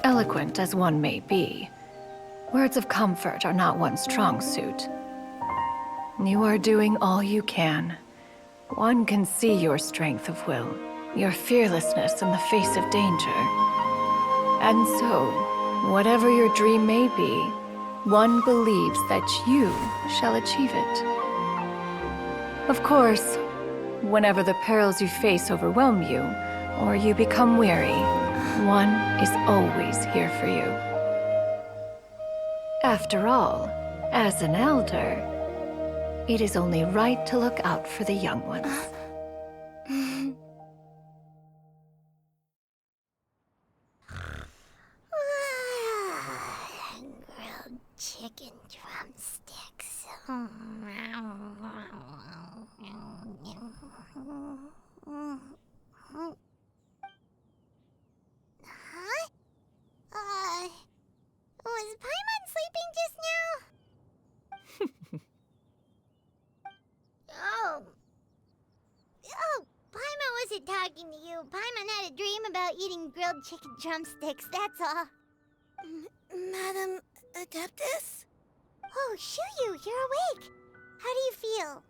Eloquent as one may be, words of comfort are not one's strong suit. You are doing all you can. One can see your strength of will, your fearlessness in the face of danger. And so, whatever your dream may be, one believes that you shall achieve it. Of course, whenever the perils you face overwhelm you, or you become weary, one is always here for you. After all, as an elder, it is only right to look out for the young ones. Grilled chicken drumsticks. Huh? Was Paimon sleeping just now? Oh, Paimon wasn't talking to you. Paimon had a dream about eating grilled chicken drumsticks, that's all. Madam Adeptus? Oh, Xianyun, you're awake. How do you feel?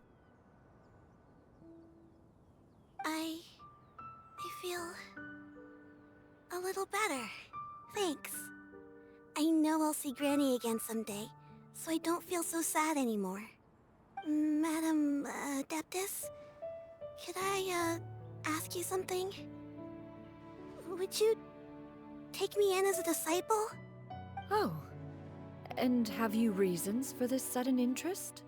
I feel a little better. Thanks. I know I'll see Granny again someday, so I don't feel so sad anymore. Madam Adeptus, could I ask you something? Would you take me in as a disciple? Oh, and have you reasons for this sudden interest?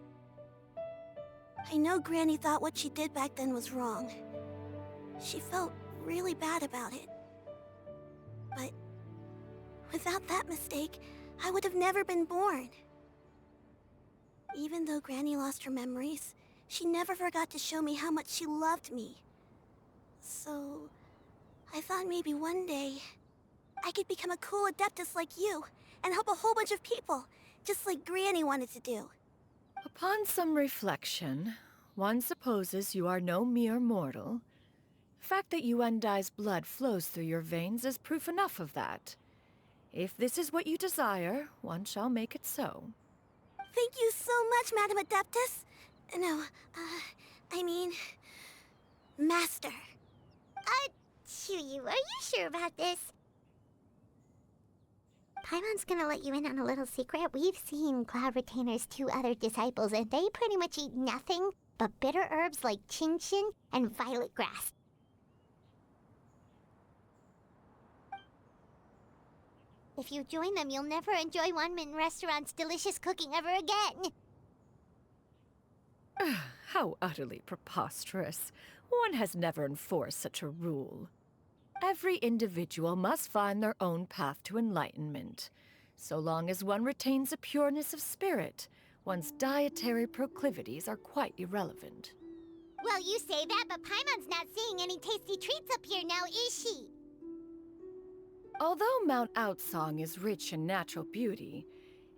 I know Granny thought what she did back then was wrong. She felt really bad about it. But without that mistake, I would have never been born. Even though Granny lost her memories, she never forgot to show me how much she loved me. So, I thought maybe one day, I could become a cool Adeptus like you, and help a whole bunch of people, just like Granny wanted to do. Upon some reflection, one supposes you are no mere mortal. The fact that Yuandai's blood flows through your veins is proof enough of that. If this is what you desire, one shall make it so. Thank you so much, Madam Adeptus. No, I mean... Master. Xianyun, are you sure about this? Paimon's gonna let you in on a little secret. We've seen Cloud Retainer's 2 other disciples, and they pretty much eat nothing but bitter herbs like GENSHIN and violet grass. If you join them, you'll never enjoy Wanmin Restaurant's delicious cooking ever again. How utterly preposterous. One has never enforced such a rule. Every individual must find their own path to enlightenment. So long as one retains a pureness of spirit, one's dietary proclivities are quite irrelevant. Well, you say that, but Paimon's not seeing any tasty treats up here now, is she? Although Mount Outsong is rich in natural beauty,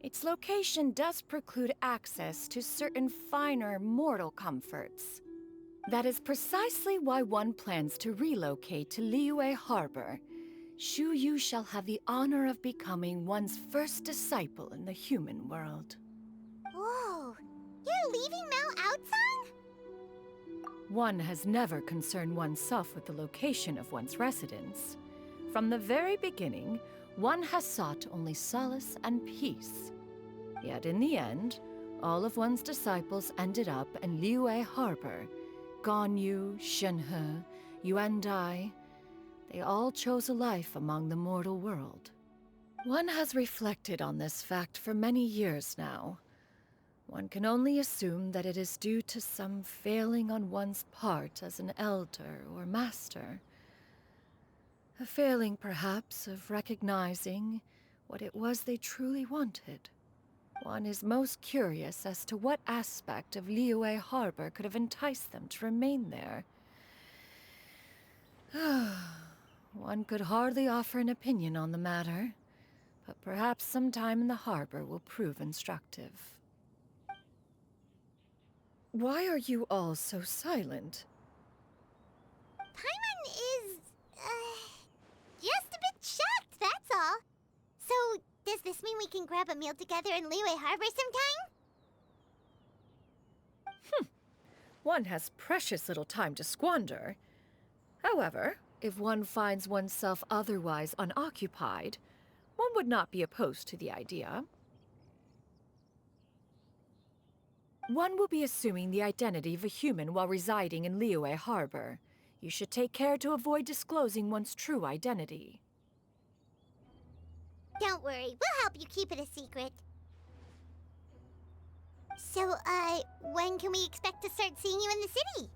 Its location does preclude access to certain finer mortal comforts. That is precisely why one plans to relocate to Liyue Harbor. Shu Yu shall have the honor of becoming one's first disciple in the human world. Whoa! You're leaving Mao outside? One has never concerned oneself with the location of one's residence. From the very beginning, one has sought only solace and peace. Yet in the end, all of one's disciples ended up in Liyue Harbor. Ganyu, Shenhe, Yuandai, they all chose a life among the mortal world. One has reflected on this fact for many years now. One can only assume that it is due to some failing on one's part as an elder or master. A failing, perhaps, of recognizing what it was they truly wanted. One is most curious as to what aspect of Liyue Harbor could have enticed them to remain there. One could hardly offer an opinion on the matter, but perhaps some time in the harbor will prove instructive. Why are you all so silent? Paimon is, just a bit shocked, that's all. So, does this mean we can grab a meal together in Liyue Harbor sometime? One has precious little time to squander. However, if one finds oneself otherwise unoccupied, one would not be opposed to the idea. One will be assuming the identity of a human while residing in Liyue Harbor. You should take care to avoid disclosing one's true identity. Don't worry, we'll help you keep it a secret. So, when can we expect to start seeing you in the city?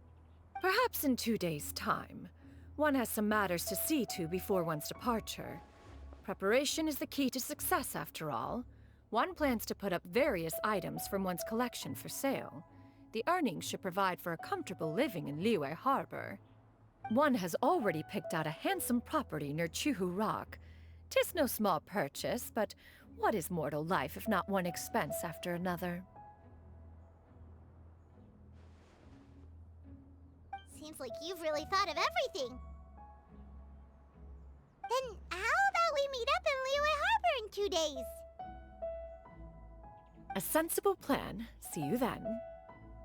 Perhaps in 2 days' time. One has some matters to see to before one's departure. Preparation is the key to success, after all. One plans to put up various items from one's collection for sale. The earnings should provide for a comfortable living in Liyue Harbor. One has already picked out a handsome property near Chuhu Rock. 'Tis no small purchase, but what is mortal life if not one expense after another? Seems like you've really thought of everything. Then how about we meet up in Liyue Harbor in 2 days? A sensible plan. See you then.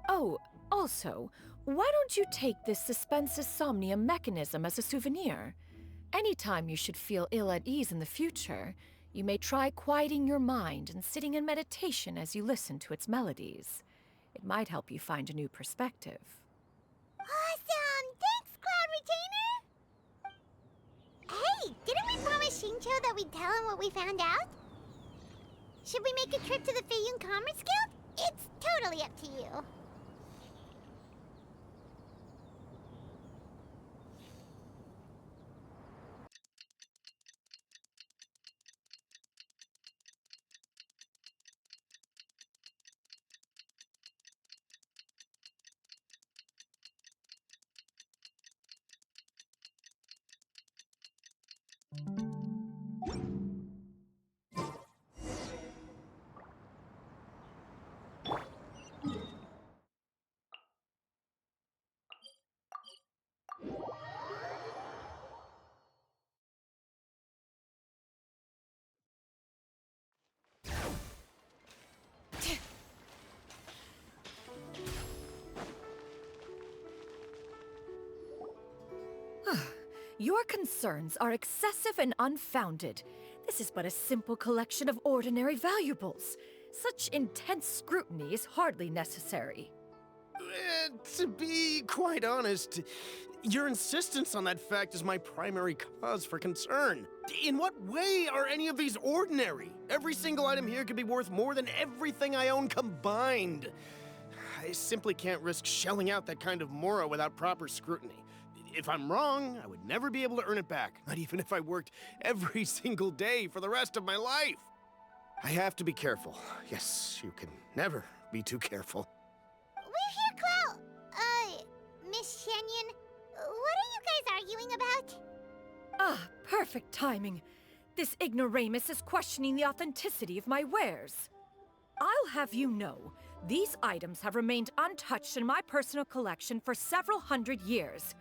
Oh, also, why don't you take this suspense somnium mechanism as a souvenir? Anytime you should feel ill at ease in the future, you may try quieting your mind and sitting in meditation as you listen to its melodies. It might help you find a new perspective. Awesome! Thanks, Cloud Retainer! Hey, didn't we promise Shincho that we'd tell him what we found out? Should we make a trip to the Feiyun Commerce Guild? It's totally up to you. Your concerns are excessive and unfounded. This is but a simple collection of ordinary valuables. Such intense scrutiny is hardly necessary. To be quite honest, your insistence on that fact is my primary cause for concern. In what way are any of these ordinary? Every single item here could be worth more than everything I own combined. I simply can't risk shelling out that kind of mora without proper scrutiny. If I'm wrong, I would never be able to earn it back, not even if I worked every single day for the rest of my life. I have to be careful. Yes, you can never be too careful. We're here, Cloud. Miss Xianyun, what are you guys arguing about? Ah, perfect timing. This ignoramus is questioning the authenticity of my wares. I'll have you know, these items have remained untouched in my personal collection for several hundred years.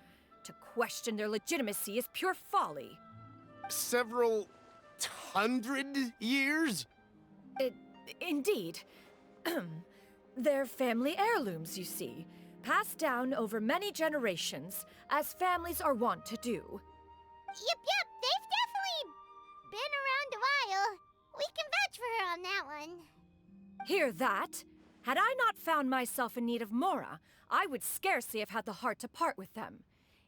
To question their legitimacy is pure folly. Several hundred years? Indeed. They're family heirlooms, you see, passed down over many generations, as families are wont to do. Yep, they've definitely been around a while. We can vouch for her on that one. Hear that? Had I not found myself in need of Mora, I would scarcely have had the heart to part with them.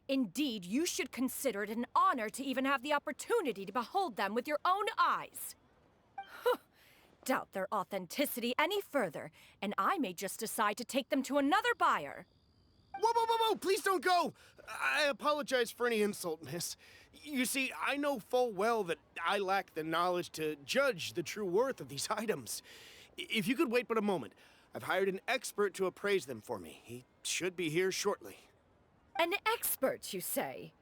Indeed, you should consider it an honor to even have the opportunity to behold them with your own eyes. Doubt their authenticity any further, and I may just decide to take them to another buyer. Whoa! Please don't go! I apologize for any insult, miss. You see, I know full well that I lack the knowledge to judge the true worth of these items. If you could wait but a moment, I've hired an expert to appraise them for me. He should be here shortly. An expert, you say?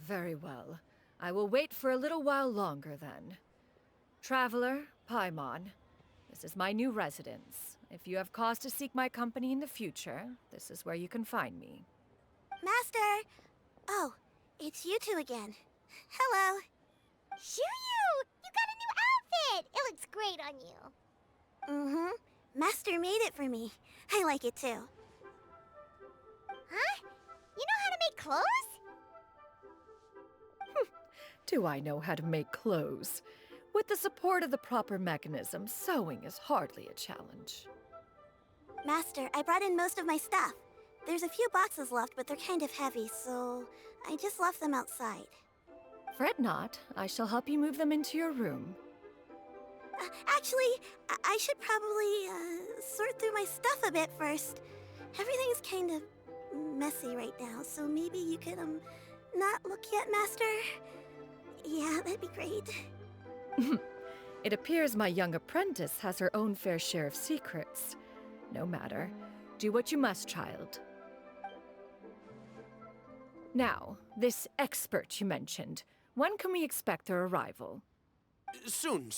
Very well. I will wait for a little while longer, then. Traveler, Paimon, this is my new residence. If you have cause to seek my company in the future, this is where you can find me. Master! Oh, it's you two again. Hello. Xianyun! You got a new outfit! It looks great on you. Mm-hmm. Master made it for me. I like it too. Huh? You know how to make clothes? Do I know how to make clothes? With the support of the proper mechanism, sewing is hardly a challenge. Master, I brought in most of my stuff. There's a few boxes left, but they're kind of heavy, so I just left them outside. Fret not. I shall help you move them into your room. Actually, I should probably sort through my stuff a bit first. Everything's kind of messy right now, so maybe you could, not look yet, Master? Yeah, that'd be great. It appears my young apprentice has her own fair share of secrets. No matter. Do what you must, child. Now, this expert you mentioned, when can we expect their arrival? Soon.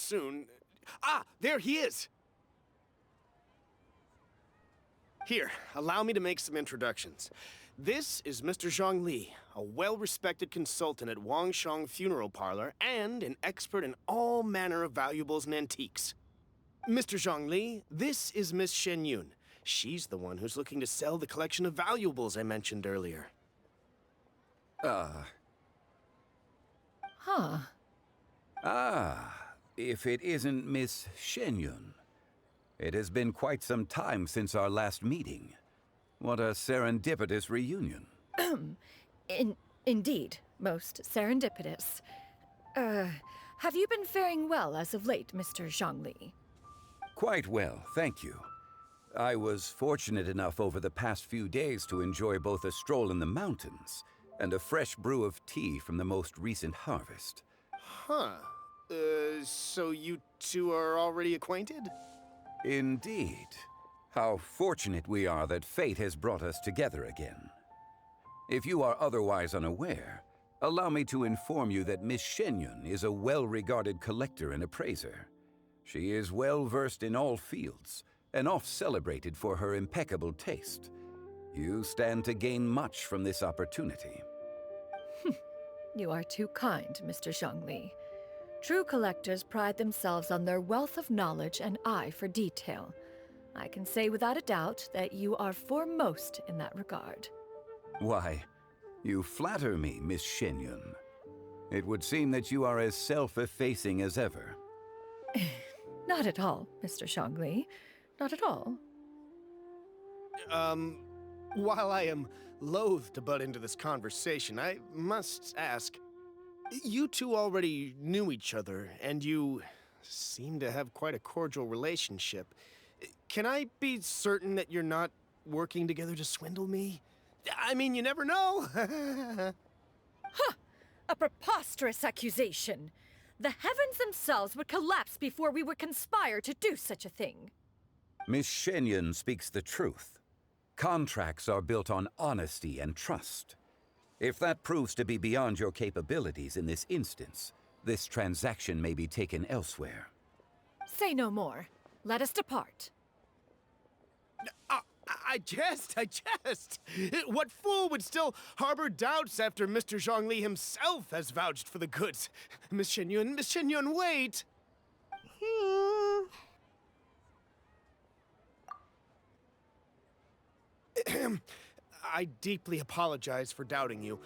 Ah, there he is! Here, allow me to make some introductions. This is Mr. Zhongli, a well-respected consultant at Wangshang Funeral Parlor and an expert in all manner of valuables and antiques. Mr. Zhongli, this is Miss Xianyun. She's the one who's looking to sell the collection of valuables I mentioned earlier. If it isn't Miss Xianyun. It has been quite some time since our last meeting. What a serendipitous reunion. Indeed, most serendipitous. Have you been faring well as of late, Mr. Zhongli? Quite well, thank you. I was fortunate enough over the past few days to enjoy both a stroll in the mountains and a fresh brew of tea from the most recent harvest. Huh. So you two are already acquainted? Indeed. How fortunate we are that fate has brought us together again. If you are otherwise unaware, allow me to inform you that Miss Xianyun is a well-regarded collector and appraiser. She is well-versed in all fields, and oft-celebrated for her impeccable taste. You stand to gain much from this opportunity. You are too kind, Mr. Zhongli. True collectors pride themselves on their wealth of knowledge and eye for detail. I can say without a doubt that you are foremost in that regard. Why, you flatter me, Miss Xianyun. It would seem that you are as self-effacing as ever. Not at all, Mr. Zhongli. Not at all. While I am loath to butt into this conversation, I must ask, you two already knew each other, and you seem to have quite a cordial relationship. Can I be certain that you're not working together to swindle me? I mean, you never know. Huh! A preposterous accusation. The heavens themselves would collapse before we would conspire to do such a thing. Miss Xianyun speaks the truth. Contracts are built on honesty and trust. If that proves to be beyond your capabilities in this instance, this transaction may be taken elsewhere. Say no more. Let us depart. I jest. What fool would still harbor doubts after Mr. Zhongli himself has vouched for the goods? Miss Xianyun, wait! I deeply apologize for doubting you.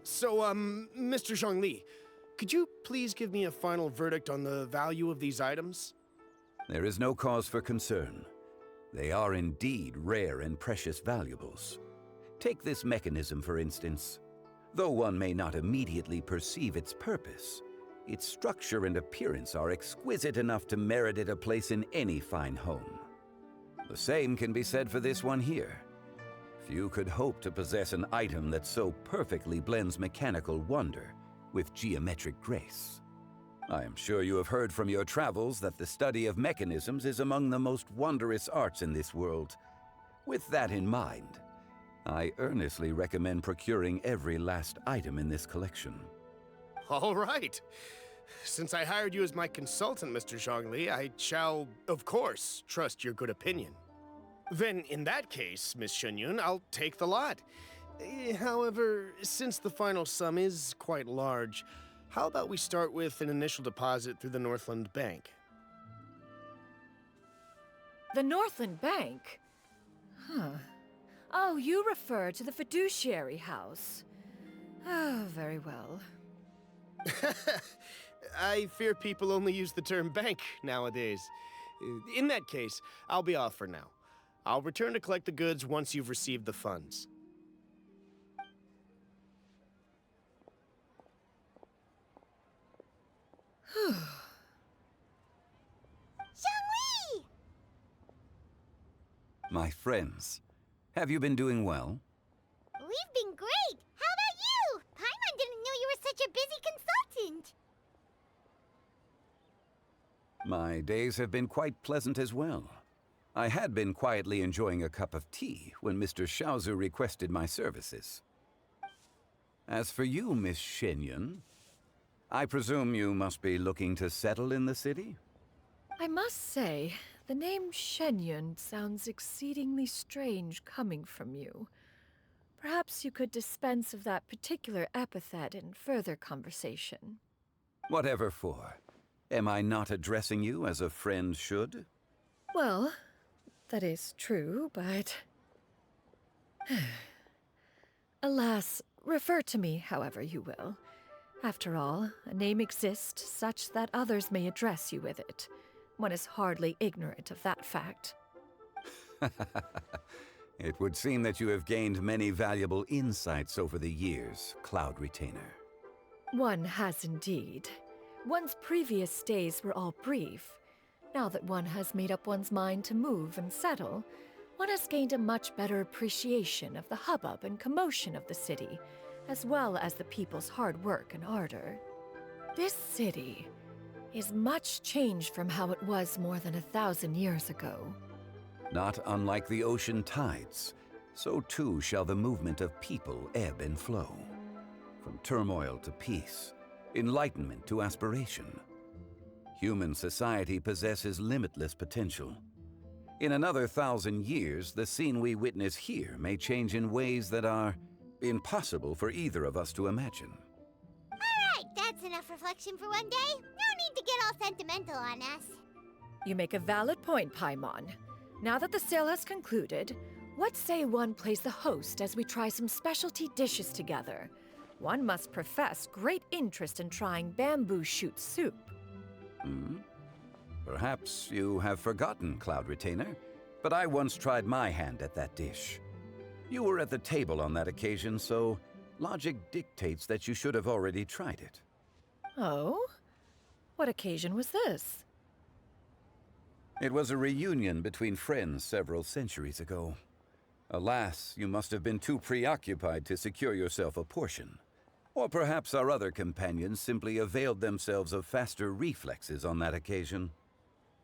So, Mr. Zhongli, could you please give me a final verdict on the value of these items? There is no cause for concern. They are indeed rare and precious valuables. Take this mechanism, for instance. Though one may not immediately perceive its purpose, its structure and appearance are exquisite enough to merit it a place in any fine home. The same can be said for this one here. Few could hope to possess an item that so perfectly blends mechanical wonder with geometric grace. I am sure you have heard from your travels that the study of mechanisms is among the most wondrous arts in this world. With that in mind, I earnestly recommend procuring every last item in this collection. All right. Since I hired you as my consultant, Mr. Zhongli, I shall, of course, trust your good opinion. Then, in that case, Miss Xianyun, I'll take the lot. However, since the final sum is quite large, how about we start with an initial deposit through the Northland Bank? The Northland Bank? Huh. Oh, you refer to the fiduciary house. Oh, very well. I fear people only use the term bank nowadays. In that case, I'll be off for now. I'll return to collect the goods once you've received the funds. Zhongli! My friends, have you been doing well? We've been great! How about you? Paimon didn't know you were such a busy consultant! My days have been quite pleasant as well. I had been quietly enjoying a cup of tea when Mr. Xiaozu requested my services. As for you, Miss Xianyun, I presume you must be looking to settle in the city? I must say, the name Xianyun sounds exceedingly strange coming from you. Perhaps you could dispense of that particular epithet in further conversation. Whatever for. Am I not addressing you as a friend should? Well, that is true, but... Alas, refer to me however you will. After all, a name exists such that others may address you with it. One is hardly ignorant of that fact. It would seem that you have gained many valuable insights over the years, Cloud Retainer. One has indeed. One's previous stays were all brief. Now that one has made up one's mind to move and settle, one has gained a much better appreciation of the hubbub and commotion of the city, as well as the people's hard work and ardor. This city is much changed from how it was more than 1,000 years ago. Not unlike the ocean tides, so too shall the movement of people ebb and flow. From turmoil to peace, enlightenment to aspiration. Human society possesses limitless potential. In another 1,000 years, the scene we witness here may change in ways that are impossible for either of us to imagine. Alright, that's enough reflection for one day. No need to get all sentimental on us. You make a valid point, Paimon. Now that the sale has concluded, what say one plays the host as we try some specialty dishes together? One must profess great interest in trying bamboo shoot soup. Perhaps you have forgotten, Cloud Retainer, but I once tried my hand at that dish. You were at the table on that occasion, so logic dictates that you should have already tried it. Oh? What occasion was this? It was a reunion between friends several centuries ago. Alas, you must have been too preoccupied to secure yourself a portion. Or perhaps our other companions simply availed themselves of faster reflexes on that occasion.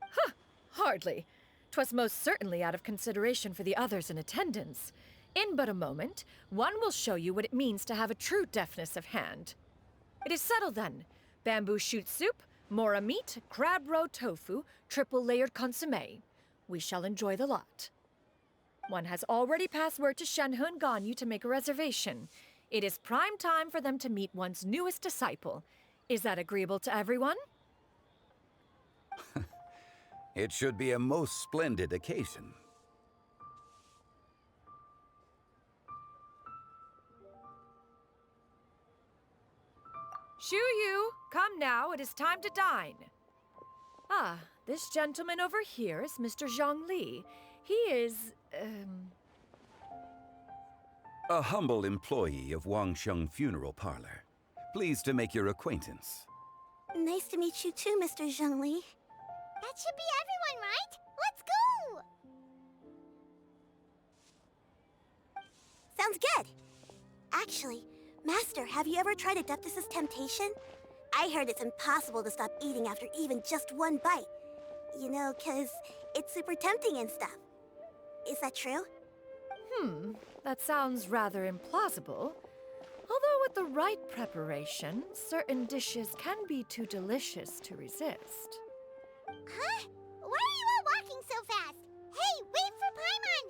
Huh! Hardly. 'Twas most certainly out of consideration for the others in attendance. In but a moment, one will show you what it means to have a true deftness of hand. It is settled then. bamboo shoot soup, mora meat, crab roe tofu, triple layered consommé. We shall enjoy the lot. One has already passed word to Xianyun and Ganyu to make a reservation. It is prime time for them to meet one's newest disciple. Is that agreeable to everyone? It should be a most splendid occasion. Yu, come now, it is time to dine. Ah, this gentleman over here is Mr. Zhongli. He is, A humble employee of Wangsheng Funeral Parlor. Pleased to make your acquaintance. Nice to meet you too, Mr. Zhongli. That should be everyone, right? Let's go! Sounds good. Actually, Master, have you ever tried Adeptus' temptation? I heard it's impossible to stop eating after even just one bite. You know, 'cause it's super tempting and stuff. Is that true? That sounds rather implausible. Although with the right preparation, certain dishes can be too delicious to resist. Huh? Why are you all walking so fast? Hey, wait for Paimon!